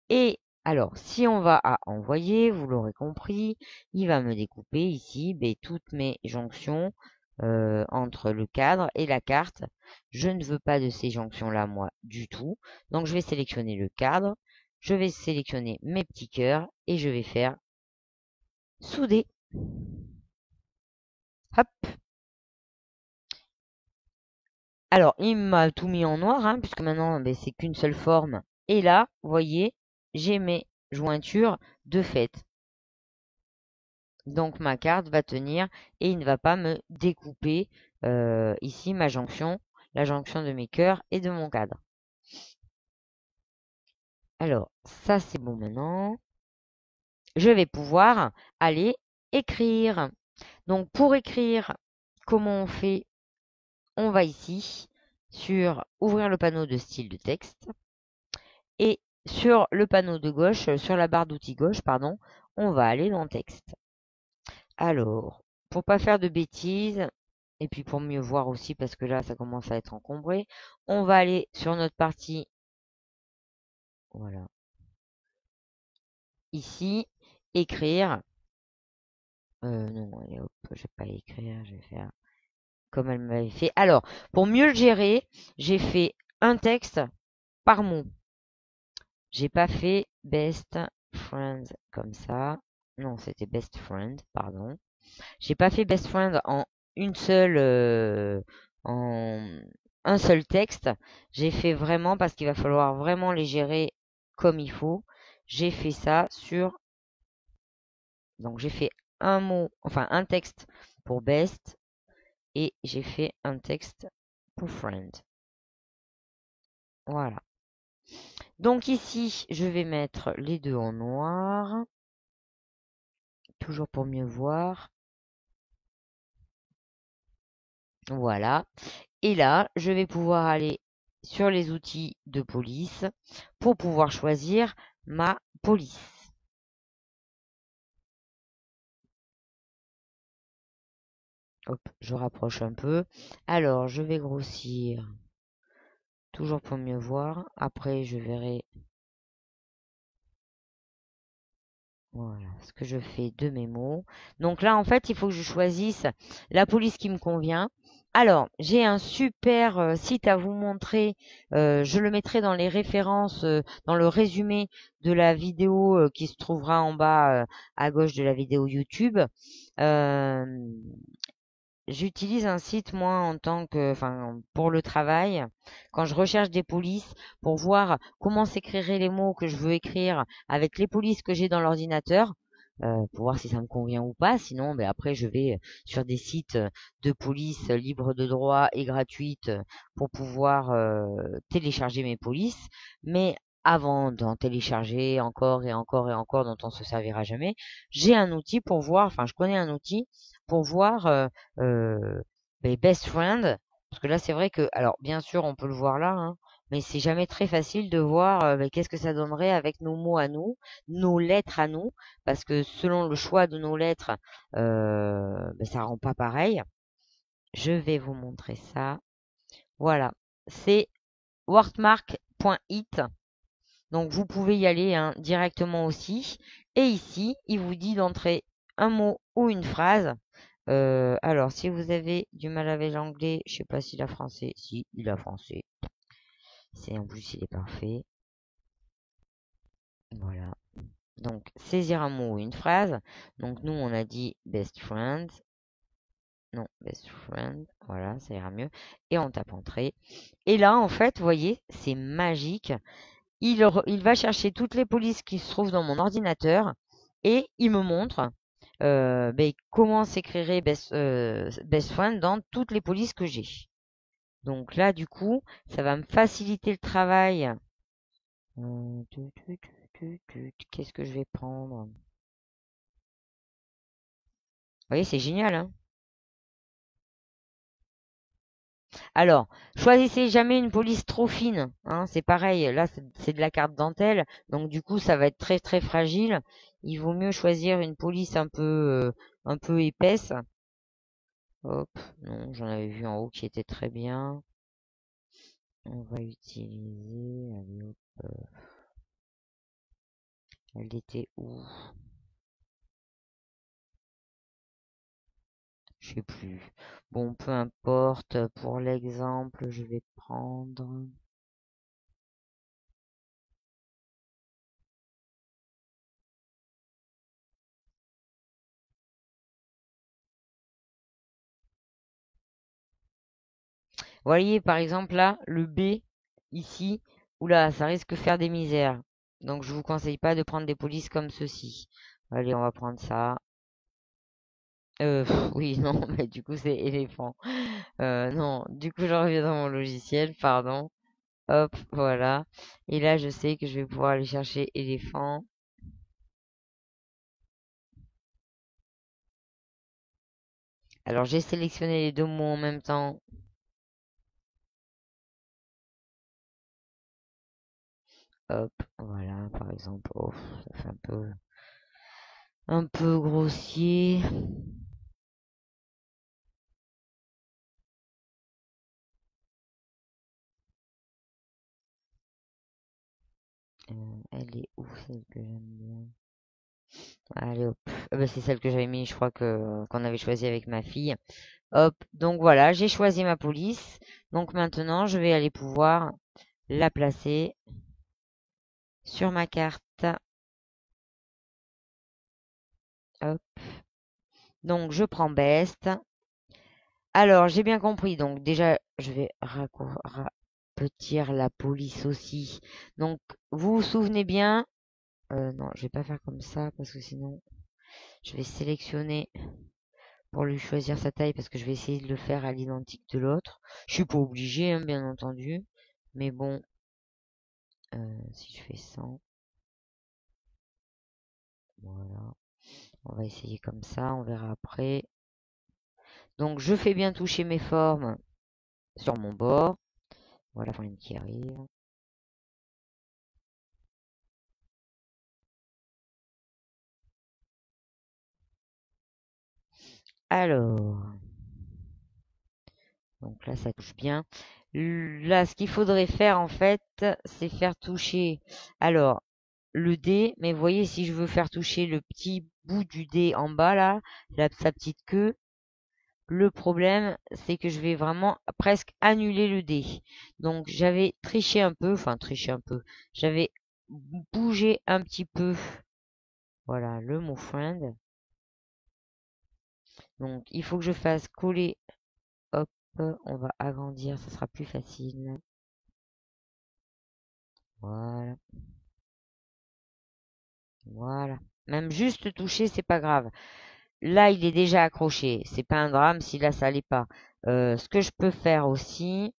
S1: Et alors, si on va à envoyer, vous l'aurez compris, il va me découper ici toutes mes jonctions entre le cadre et la carte. Je ne veux pas de ces jonctions-là, moi, du tout. Donc, je vais sélectionner le cadre, je vais sélectionner mes petits cœurs et je vais faire souder. Hop. Alors, il m'a tout mis en noir, hein, puisque maintenant, c'est qu'une seule forme. Et là, vous voyez, j'ai mes jointures de fait. Donc ma carte va tenir et il ne va pas me découper ici ma jonction, la jonction de mes cœurs et de mon cadre. Alors ça c'est bon maintenant. Je vais pouvoir aller écrire. Donc pour écrire, comment on fait? On va ici sur ouvrir le panneau de style de texte et sur le panneau de gauche, sur la barre d'outils gauche, pardon, on va aller dans texte. Alors, pour pas faire de bêtises, et puis pour mieux voir aussi, parce que là, ça commence à être encombré, on va aller sur notre partie, voilà, ici, écrire. Non, allez, hop, je vais pas écrire, je vais faire comme elle m'avait fait. Alors, pour mieux le gérer, j'ai fait un texte par mot. J'ai pas fait best friend comme ça. Non, c'était best friend, pardon. J'ai pas fait best friend en une seule en un seul texte. J'ai fait vraiment parce qu'il va falloir vraiment les gérer comme il faut. J'ai fait ça sur donc j'ai fait un mot, enfin un texte pour best et j'ai fait un texte pour friend. Voilà. Donc ici, je vais mettre les deux en noir, toujours pour mieux voir. Voilà. Et là, je vais pouvoir aller sur les outils de police pour pouvoir choisir ma police. Hop, je rapproche un peu. Alors, je vais grossir, toujours pour mieux voir. Après, je verrai voilà, ce que je fais de mes mots. Donc là, en fait, il faut que je choisisse la police qui me convient. Alors, j'ai un super site à vous montrer. Je le mettrai dans les références, dans le résumé de la vidéo qui se trouvera en bas à gauche de la vidéo YouTube. Euh, J'utilise un site, moi, en tant que, enfin, pour le travail, quand je recherche des polices, pour voir comment s'écriraient les mots que je veux écrire avec les polices que j'ai dans l'ordinateur, pour voir si ça me convient ou pas. Sinon, après, je vais sur des sites de police libres de droit et gratuites pour pouvoir télécharger mes polices. Mais avant d'en télécharger encore et encore et encore, dont on se servira jamais, j'ai un outil pour voir, enfin, je connais un outil pour voir best friend. Parce que là, c'est vrai que, alors bien sûr, on peut le voir là, hein, mais c'est jamais très facile de voir qu'est-ce que ça donnerait avec nos mots à nous, nos lettres à nous, parce que selon le choix de nos lettres, ça rend pas pareil. Je vais vous montrer ça. Voilà, c'est wordmark.it. Donc vous pouvez y aller hein, directement aussi. Et ici, il vous dit d'entrer un mot ou une phrase. Alors, si vous avez du mal avec l'anglais, je sais pas s'il a français. Si, il a français. C'est en plus, il est parfait. Voilà. Donc, saisir un mot ou une phrase. Donc, nous, on a dit best friend. Non, best friend. Voilà, ça ira mieux. Et on tape entrée. Et là, en fait, vous voyez, c'est magique. Il va chercher toutes les polices qui se trouvent dans mon ordinateur et il me montre comment s'écrirait best friend dans toutes les polices que j'ai. Donc là, du coup, ça va me faciliter le travail. Qu'est-ce que je vais prendre? Vous voyez, c'est génial, hein? Alors, choisissez jamais une police trop fine, hein, c'est pareil. Là, c'est de la carte dentelle, donc du coup, ça va être très très fragile. Il vaut mieux choisir une police un peu épaisse. Hop, non, j'en avais vu en haut qui était très bien. On va utiliser, allez hop, elle était où? Je sais plus. Bon, peu importe. Pour l'exemple, je vais prendre. Vous voyez, par exemple, là, le B, ici, oula, ça risque de faire des misères. Donc, je vous conseille pas de prendre des polices comme ceci. Allez, on va prendre ça. Oui, non, mais du coup, c'est éléphant. Non, du coup, je reviens dans mon logiciel, pardon. Hop, voilà. Et là, je sais que je vais pouvoir aller chercher éléphant. Alors, j'ai sélectionné les deux mots en même temps. Hop, voilà, par exemple. Oh, ça fait un peu grossier. Elle est où celle que j'aime bien? Allez hop. Bah, c'est celle que j'avais mis, je crois que qu'on avait choisi avec ma fille. Hop. Donc voilà, j'ai choisi ma police. Donc maintenant, je vais aller pouvoir la placer sur ma carte. Hop. Donc je prends Best. Alors, j'ai bien compris. Donc déjà, je vais rapetir la police aussi. Donc, vous vous souvenez bien. Non, je vais pas faire comme ça parce que sinon, je vais sélectionner pour lui choisir sa taille parce que je vais essayer de le faire à l'identique de l'autre. Je suis pas obligée, hein, bien entendu. Mais bon, si je fais 100, voilà. On va essayer comme ça, on verra après. Donc, je fais bien toucher mes formes sur mon bord. Voilà, la ligne qui arrive. Alors, donc là, ça touche bien. Là, ce qu'il faudrait faire, en fait, c'est faire toucher, alors, le dé. Mais vous voyez, si je veux faire toucher le petit bout du dé en bas, là, sa petite queue, le problème, c'est que je vais vraiment presque annuler le dé. Donc, j'avais triché un peu, enfin, triché un peu. J'avais bougé un petit peu, voilà, le mot friend. Donc, il faut que je fasse coller. Hop, on va agrandir, ça sera plus facile. Voilà, voilà. Même juste toucher, c'est pas grave. Là, il est déjà accroché. C'est pas un drame si là, ça l'est pas. Ce que je peux faire aussi,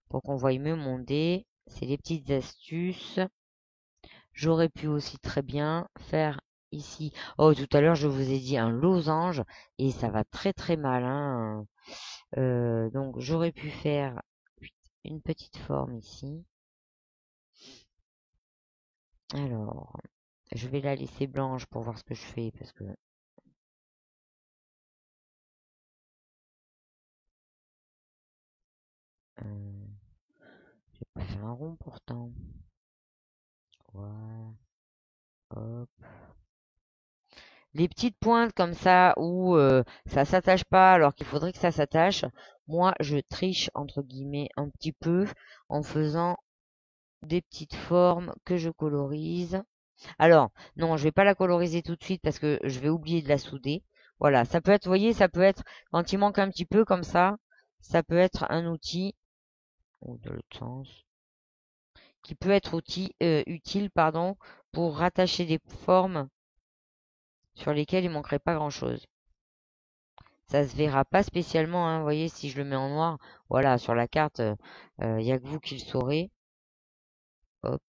S1: pour qu'on voie mieux mon dé, c'est les petites astuces. J'aurais pu aussi très bien faire ici. Oh, tout à l'heure, je vous ai dit un losange et ça va très très mal, hein. Donc, j'aurais pu faire une petite forme ici. Alors, je vais la laisser blanche pour voir ce que je fais parce que j'ai pas fait un rond pourtant. Voilà. Hop. Les petites pointes comme ça où ça s'attache pas alors qu'il faudrait que ça s'attache, moi je triche entre guillemets un petit peu en faisant des petites formes que je colorise. Alors, non, je vais pas la coloriser tout de suite parce que je vais oublier de la souder. Voilà, ça peut être, vous voyez, ça peut être, quand il manque un petit peu comme ça peut être un outil, ou de l'autre sens, qui peut être utile, pardon, pour rattacher des formes sur lesquelles il manquerait pas grand-chose. Ça se verra pas spécialement, hein, vous voyez, si je le mets en noir, voilà, sur la carte, il y a que vous qui le saurez. Hop.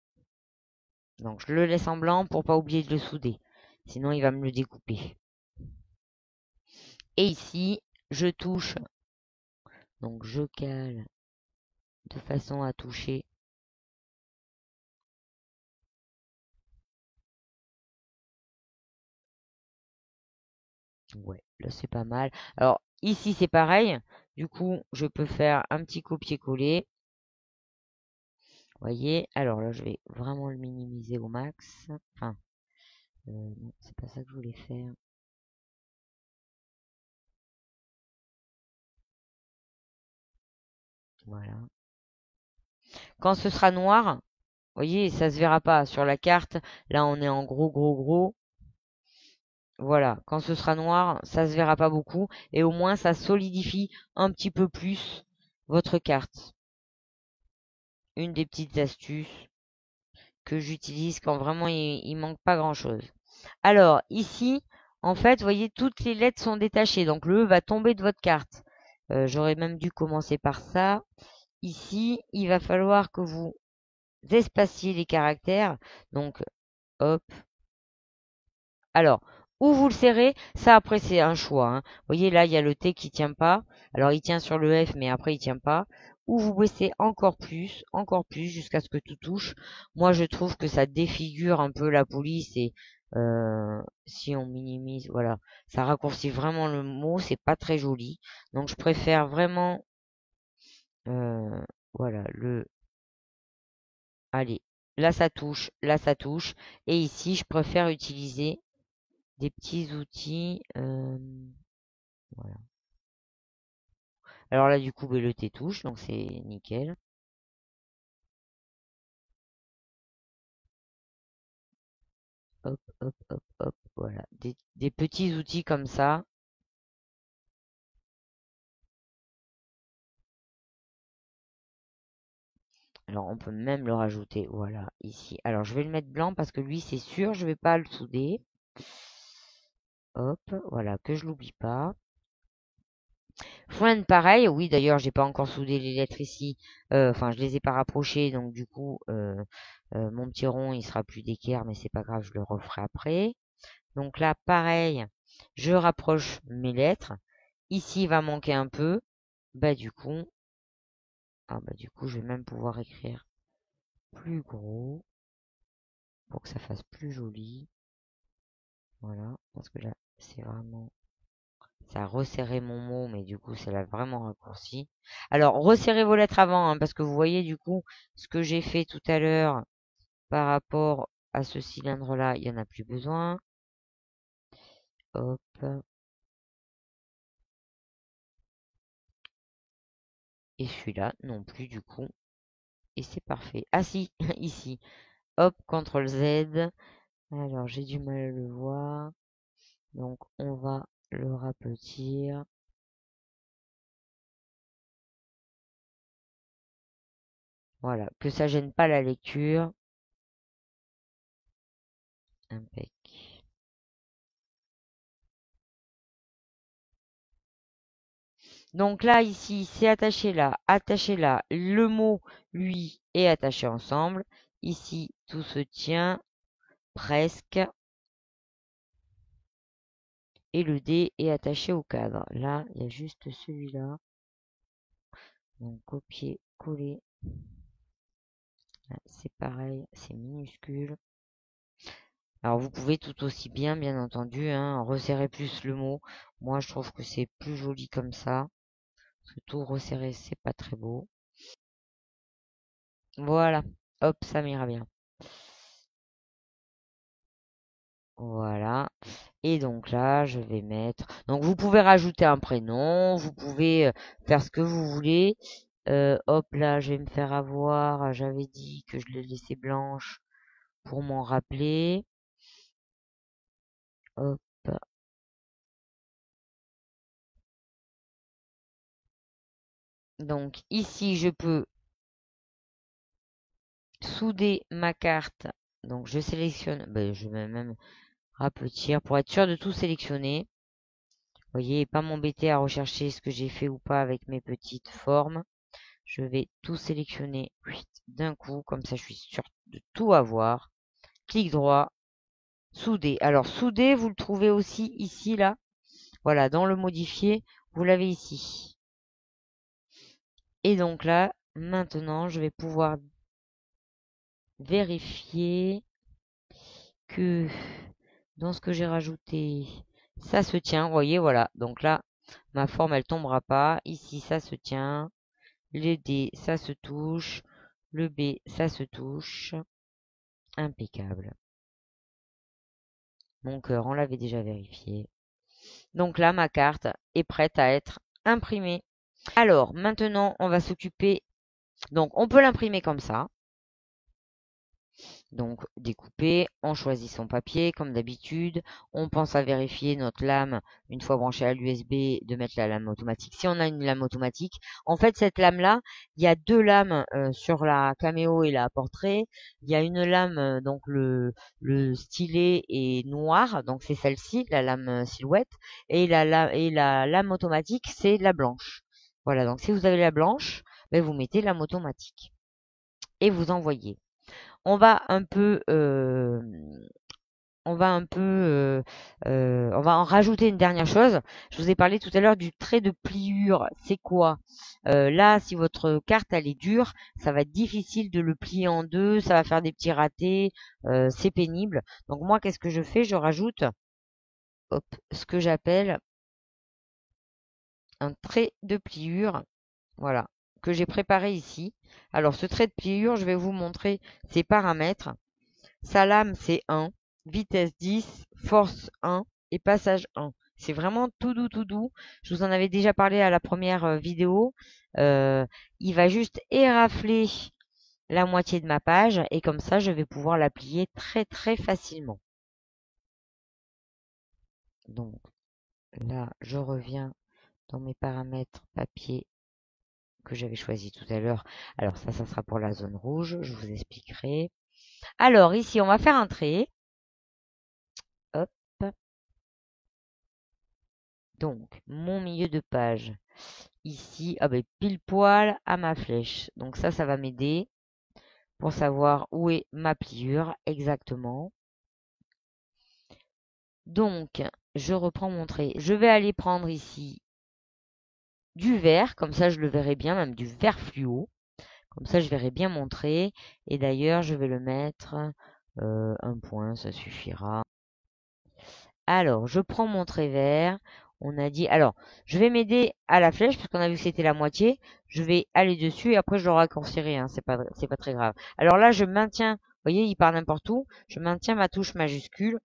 S1: Donc je le laisse en blanc pour pas oublier de le souder. Sinon il va me le découper. Et ici, je touche. Donc je cale de façon à toucher. Ouais, là c'est pas mal. Alors ici c'est pareil. Du coup, je peux faire un petit copier-coller. Voyez. Alors là, je vais vraiment le minimiser au max. Enfin, non, c'est pas ça que je voulais faire. Voilà. Quand ce sera noir, voyez, ça se verra pas sur la carte. Là, on est en gros, gros, gros. Voilà. Quand ce sera noir, ça se verra pas beaucoup. Et au moins, ça solidifie un petit peu plus votre carte. Une des petites astuces que j'utilise quand vraiment il manque pas grand-chose. Alors, ici, en fait, vous voyez, toutes les lettres sont détachées. Donc, le E va tomber de votre carte. J'aurais même dû commencer par ça. Ici, il va falloir que vous espaciez les caractères. Donc, hop. Alors, où vous le serrez, ça après c'est un choix, hein. Vous voyez là, il y a le T qui tient pas. Alors il tient sur le F, mais après il tient pas. Ou vous baissez encore plus, jusqu'à ce que tout touche. Moi, je trouve que ça défigure un peu la police et si on minimise, voilà, ça raccourcit vraiment le mot. C'est pas très joli. Donc je préfère vraiment, voilà, allez, là ça touche. Et ici, je préfère utiliser des petits outils. Voilà. Alors là, du coup, le T touche, donc c'est nickel. Hop, hop, hop, hop, voilà. Des petits outils comme ça. Alors on peut même le rajouter, voilà, ici. Alors je vais le mettre blanc parce que lui, c'est sûr, je vais pas le souder. Hop, voilà, que je l'oublie pas. Fouine, pareil, oui, d'ailleurs, j'ai pas encore soudé les lettres ici. Enfin, je les ai pas rapprochées, donc du coup, mon petit rond, il sera plus d'équerre, mais c'est pas grave, je le referai après. Donc là, pareil, je rapproche mes lettres. Ici, il va manquer un peu. Bah du coup, du coup, je vais même pouvoir écrire plus gros pour que ça fasse plus joli. Voilà, parce que là, c'est vraiment, ça a resserré mon mot, mais du coup, ça l'a vraiment raccourci. Alors, resserrez vos lettres avant, hein, parce que vous voyez du coup ce que j'ai fait tout à l'heure par rapport à ce cylindre-là, il y en a plus besoin. Hop. Et celui-là non plus du coup. Et c'est parfait. Ah si, ici. Hop, CTRL Z. Alors, j'ai du mal à le voir. Donc, on va le rapetir. Voilà, que ça gêne pas la lecture. Impec. Donc là, ici, c'est attaché là, attaché là. Le mot, lui, est attaché ensemble. Ici, tout se tient presque. Et le D est attaché au cadre. Là, il y a juste celui-là. Donc, copier, coller. C'est pareil, c'est minuscule. Alors vous pouvez tout aussi bien, bien entendu, hein, resserrer plus le mot. Moi, je trouve que c'est plus joli comme ça. Parce que tout resserrer, c'est pas très beau. Voilà. Hop, ça m'ira bien. Voilà. Et donc là, je vais mettre. Donc vous pouvez rajouter un prénom, vous pouvez faire ce que vous voulez. Hop là, je vais me faire avoir. J'avais dit que je l'ai laissé blanche pour m'en rappeler. Hop. Donc ici, je peux souder ma carte. Donc je sélectionne, ben, je vais même rapetir pour être sûr de tout sélectionner. Vous voyez, et pas m'embêter à rechercher ce que j'ai fait ou pas avec mes petites formes. Je vais tout sélectionner d'un coup, comme ça je suis sûr de tout avoir. Clic droit, souder. Alors souder, vous le trouvez aussi ici, là. Voilà, dans le modifier, vous l'avez ici. Et donc là, maintenant, je vais pouvoir vérifier que dans ce que j'ai rajouté, ça se tient. Vous voyez, voilà. Donc là, ma forme, elle tombera pas. Ici, ça se tient. Le D, ça se touche. Le B, ça se touche. Impeccable. Mon cœur, on l'avait déjà vérifié. Donc là, ma carte est prête à être imprimée. Alors, maintenant, on va s'occuper. Donc, on peut l'imprimer comme ça. Donc, découper, on choisit son papier comme d'habitude. On pense à vérifier notre lame une fois branchée à l'USB, de mettre la lame automatique. Si on a une lame automatique, en fait, cette lame-là, il y a deux lames sur la caméo et la portrait. Il y a une lame, donc le stylet est noir, donc c'est celle-ci, la lame silhouette, et la lame automatique, c'est la blanche. Voilà, donc si vous avez la blanche, ben, vous mettez lame automatique et vous envoyez. On va un peu, on va un peu, on va en rajouter une dernière chose. Je vous ai parlé tout à l'heure du trait de pliure. C'est quoi? Là, si votre carte elle est dure, ça va être difficile de le plier en deux, ça va faire des petits ratés, c'est pénible. Donc moi, qu'est-ce que je fais? Je rajoute, hop, ce que j'appelle un trait de pliure, voilà, que j'ai préparé ici. Alors ce trait de pliure, je vais vous montrer ses paramètres. Sa lame, c'est 1, vitesse 10, force 1 et passage 1. C'est vraiment tout doux, tout doux. Je vous en avais déjà parlé à la première vidéo. Il va juste érafler la moitié de ma page et comme ça, je vais pouvoir la plier très, très facilement. Donc là, je reviens dans mes paramètres papier que j'avais choisi tout à l'heure. Alors ça sera pour la zone rouge. Je vous expliquerai. Alors ici, on va faire un trait. Hop. Donc, mon milieu de page, ici, ah ben, pile poil à ma flèche. Donc ça va m'aider pour savoir où est ma pliure exactement. Donc, je reprends mon trait. Je vais aller prendre ici du vert, comme ça je le verrai bien, même du vert fluo. Comme ça, je verrai bien mon trait. Et d'ailleurs, je vais le mettre un point, ça suffira. Alors, je prends mon trait vert. On a dit, alors, je vais m'aider à la flèche parce qu'on a vu que c'était la moitié. Je vais aller dessus et après je le raccourcirai. Hein, c'est pas très grave. Alors là, je maintiens. Vous voyez, il part n'importe où. Je maintiens ma touche majuscule.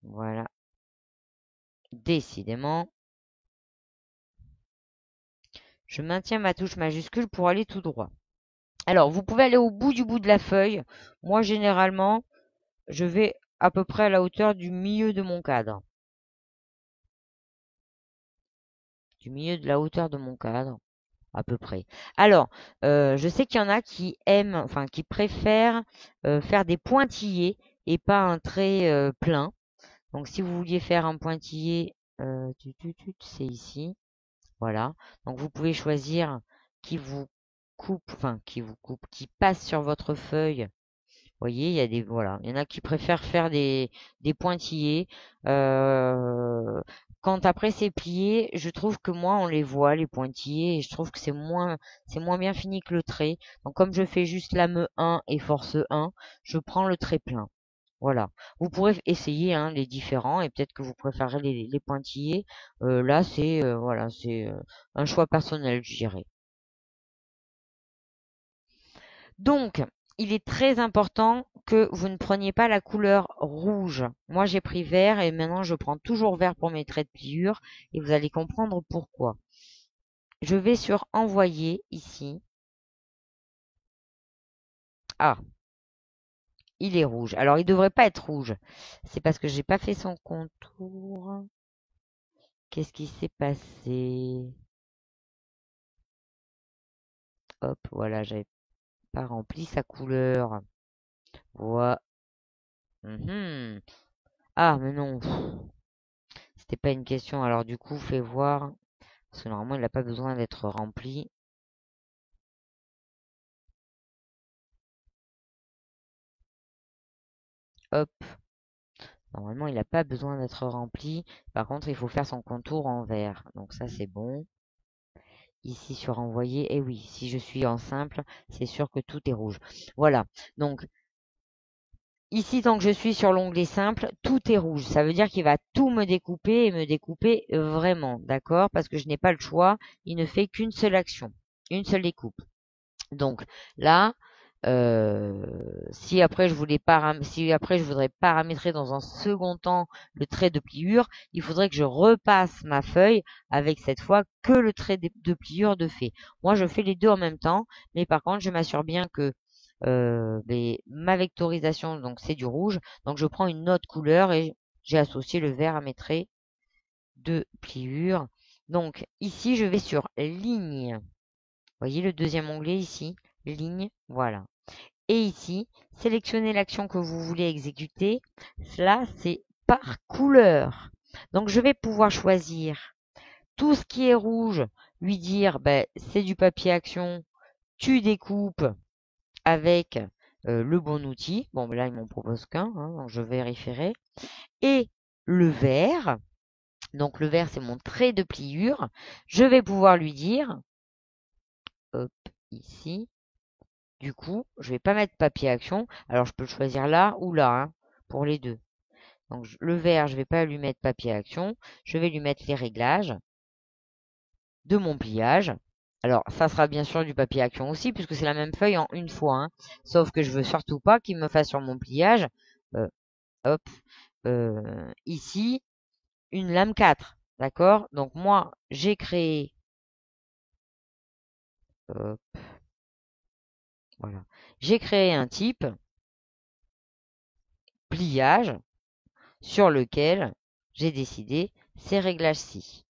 S1: Voilà. Décidément. Je maintiens ma touche majuscule pour aller tout droit. Alors, vous pouvez aller au bout du bout de la feuille. Moi, généralement, je vais à peu près à la hauteur du milieu de mon cadre. Du milieu de la hauteur de mon cadre. À peu près. Alors, je sais qu'il y en a qui aiment, enfin qui préfèrent faire des pointillés et pas un trait plein. Donc, si vous vouliez faire un pointillé, c'est ici. Voilà. Donc, vous pouvez choisir qui vous coupe, qui passe sur votre feuille. Vous voyez, il y a des, voilà, il y en a qui préfèrent faire des pointillés. Euh, Quand après c'est plié, je trouve que moi on les voit les pointillés et je trouve que c'est moins bien fini que le trait. Donc comme je fais juste lame 1 et force 1, je prends le trait plein. Voilà. Vous pourrez essayer hein, les différents et peut-être que vous préférez les pointillés. Là c'est voilà, c'est un choix personnel, je dirais. Donc, il est très important que vous ne preniez pas la couleur rouge. Moi, j'ai pris vert et maintenant je prends toujours vert pour mes traits de pliure et vous allez comprendre pourquoi. Je vais sur envoyer ici. Ah, il est rouge. Alors, il ne devrait pas être rouge. C'est parce que j'ai pas fait son contour. Qu'est-ce qui s'est passé? Hop, voilà, j'avais pas rempli sa couleur. Voilà. Ah, mais non. C'était pas une question. Alors du coup, fais voir. Parce que normalement, il n'a pas besoin d'être rempli. Hop. Normalement, il n'a pas besoin d'être rempli. Par contre, il faut faire son contour en vert. Donc ça, c'est bon. Ici sur envoyer. Et oui, si je suis en simple, c'est sûr que tout est rouge. Voilà. Donc ici, tant que je suis sur l'onglet simple, tout est rouge. Ça veut dire qu'il va tout me découper et me découper vraiment. D'accord? Parce que je n'ai pas le choix. Il ne fait qu'une seule action. Une seule découpe. Donc là, si après je voudrais paramétrer dans un second temps le trait de pliure, il faudrait que je repasse ma feuille avec cette fois que le trait de pliure de fait. Moi, je fais les deux en même temps, mais par contre, je m'assure bien que ma vectorisation, donc c'est du rouge, donc je prends une autre couleur et j'ai associé le vert à mes traits de pliure. Donc ici, je vais sur ligne. Vous voyez le deuxième onglet ici, ligne, voilà. Et ici, sélectionnez l'action que vous voulez exécuter. Cela, c'est par couleur. Donc, je vais pouvoir choisir tout ce qui est rouge, lui dire, ben, c'est du papier action, tu découpes avec le bon outil. Bon, ben là, il m'en propose qu'un, hein, donc je vérifierai. Et le vert, donc le vert, c'est mon trait de pliure. Je vais pouvoir lui dire, hop, ici, du coup, je vais pas mettre papier action. Alors, je peux le choisir là ou là, hein, pour les deux. Donc, le vert, je vais pas lui mettre papier action. Je vais lui mettre les réglages de mon pliage. Alors, ça sera bien sûr du papier action aussi, puisque c'est la même feuille en une fois, hein. Sauf que je veux surtout pas qu'il me fasse sur mon pliage, euh, hop, ici, une lame 4. D'accord? Donc, moi, j'ai créé, hop, voilà. J'ai créé un type pliage sur lequel j'ai décidé ces réglages-ci.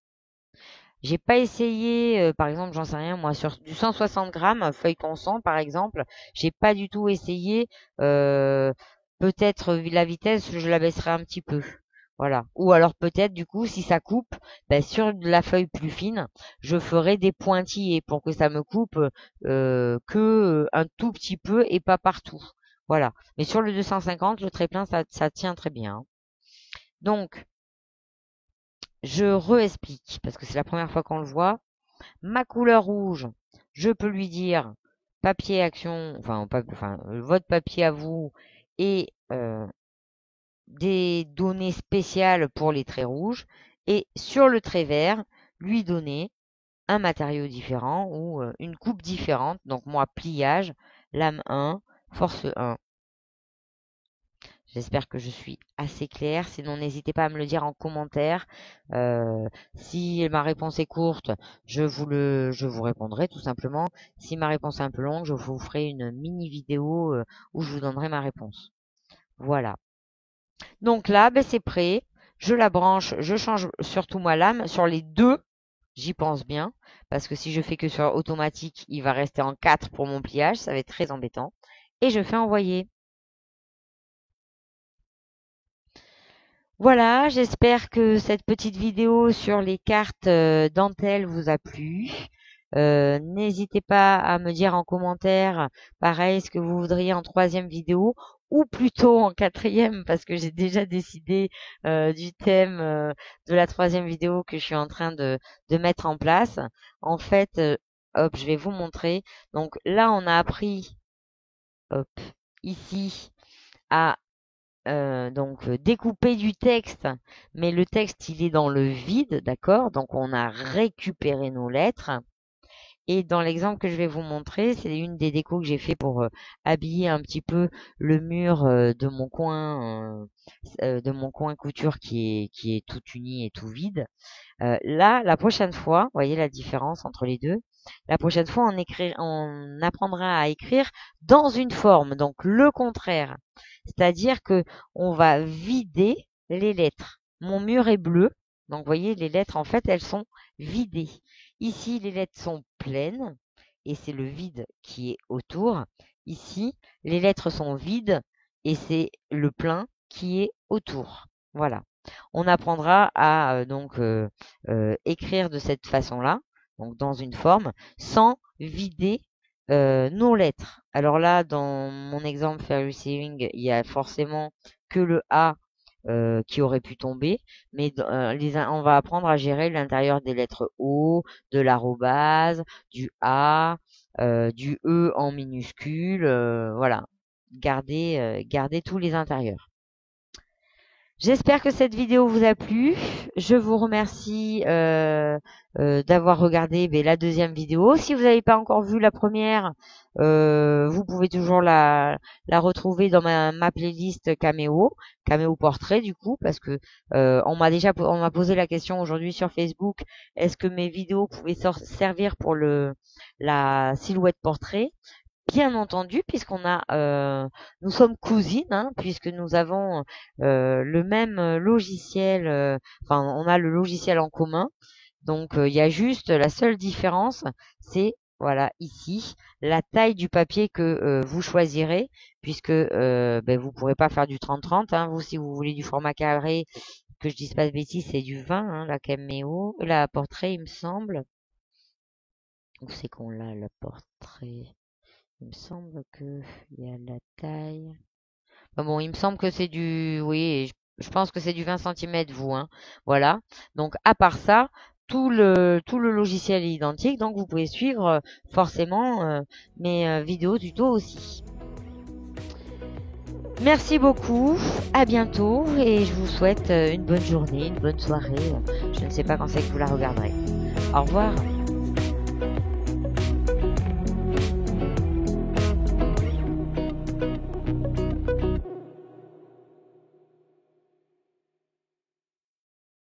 S1: J'ai pas essayé, par exemple, j'en sais rien, moi, sur du 160 grammes, feuilleton 100, par exemple, j'ai pas du tout essayé. euh, Peut-être la vitesse, je la baisserai un petit peu. Voilà. Ou alors peut-être, du coup, si ça coupe, ben, sur de la feuille plus fine, je ferai des pointillés pour que ça me coupe que un tout petit peu et pas partout. Voilà. Mais sur le 250, le trait plein, ça tient très bien, hein. Donc, je réexplique, parce que c'est la première fois qu'on le voit. Ma couleur rouge, je peux lui dire papier action, votre papier à vous et des données spéciales pour les traits rouges. Et sur le trait vert, lui donner un matériau différent ou une coupe différente. Donc moi, pliage, lame 1, force 1. J'espère que je suis assez claire. Sinon, n'hésitez pas à me le dire en commentaire. Si ma réponse est courte, je vous répondrai tout simplement. Si ma réponse est un peu longue, je vous ferai une mini vidéo où je vous donnerai ma réponse. Voilà. Donc là, ben, c'est prêt. Je la branche. Je change surtout ma lame. Sur les deux, j'y pense bien. Parce que si je fais que sur automatique, il va rester en 4 pour mon pliage. Ça va être très embêtant. Et je fais envoyer. Voilà, j'espère que cette petite vidéo sur les cartes dentelles vous a plu. N'hésitez pas à me dire en commentaire, pareil, ce que vous voudriez en troisième vidéo ou plutôt en quatrième, parce que j'ai déjà décidé du thème de la troisième vidéo que je suis en train de mettre en place. En fait, hop, je vais vous montrer. Donc là, on a appris, hop, ici à découper du texte, mais le texte il est dans le vide, d'accord? Donc on a récupéré nos lettres. Et dans l'exemple que je vais vous montrer, c'est une des décos que j'ai fait pour habiller un petit peu le mur de mon coin couture qui est tout uni et tout vide. Là, la prochaine fois, vous voyez la différence entre les deux. La prochaine fois, on apprendra à écrire dans une forme, donc le contraire. C'est-à-dire que on va vider les lettres. Mon mur est bleu, donc vous voyez, les lettres, en fait, elles sont vidées. Ici, les lettres sont pleines et c'est le vide qui est autour. Ici, les lettres sont vides et c'est le plein qui est autour. Voilà. On apprendra à écrire de cette façon-là, donc dans une forme, sans vider nos lettres. Alors là, dans mon exemple Fair Receiving, il y a forcément que le A qui aurait pu tomber, mais on va apprendre à gérer l'intérieur des lettres O, de l'arrobase, du A, du E en minuscule, voilà. Garder tous les intérieurs. J'espère que cette vidéo vous a plu. Je vous remercie d'avoir regardé la deuxième vidéo. Si vous n'avez pas encore vu la première, vous pouvez toujours la retrouver dans ma playlist Cameo Portrait du coup, parce que on m'a posé la question aujourd'hui sur Facebook, est-ce que mes vidéos pouvaient servir pour la silhouette portrait? Bien entendu, nous sommes cousines, hein, puisque nous avons le même logiciel, on a le logiciel en commun. Donc, il y a juste la seule différence, c'est, voilà, ici, la taille du papier que vous choisirez, puisque vous pourrez pas faire du 30-30. Hein, vous, si vous voulez du format carré, que je dise pas de bêtises, c'est du 20, hein, la Cameo, la portrait, il me semble. Où c'est qu'on l'a, la portrait? Il me semble que il y a la taille. Bon, il me semble que c'est oui, je pense que c'est du 20 cm, vous, hein. Voilà. Donc, à part ça, tout le logiciel est identique. Donc, vous pouvez suivre forcément mes vidéos tuto aussi. Merci beaucoup. À bientôt. Et je vous souhaite une bonne journée, une bonne soirée. Je ne sais pas quand c'est que vous la regarderez. Au revoir.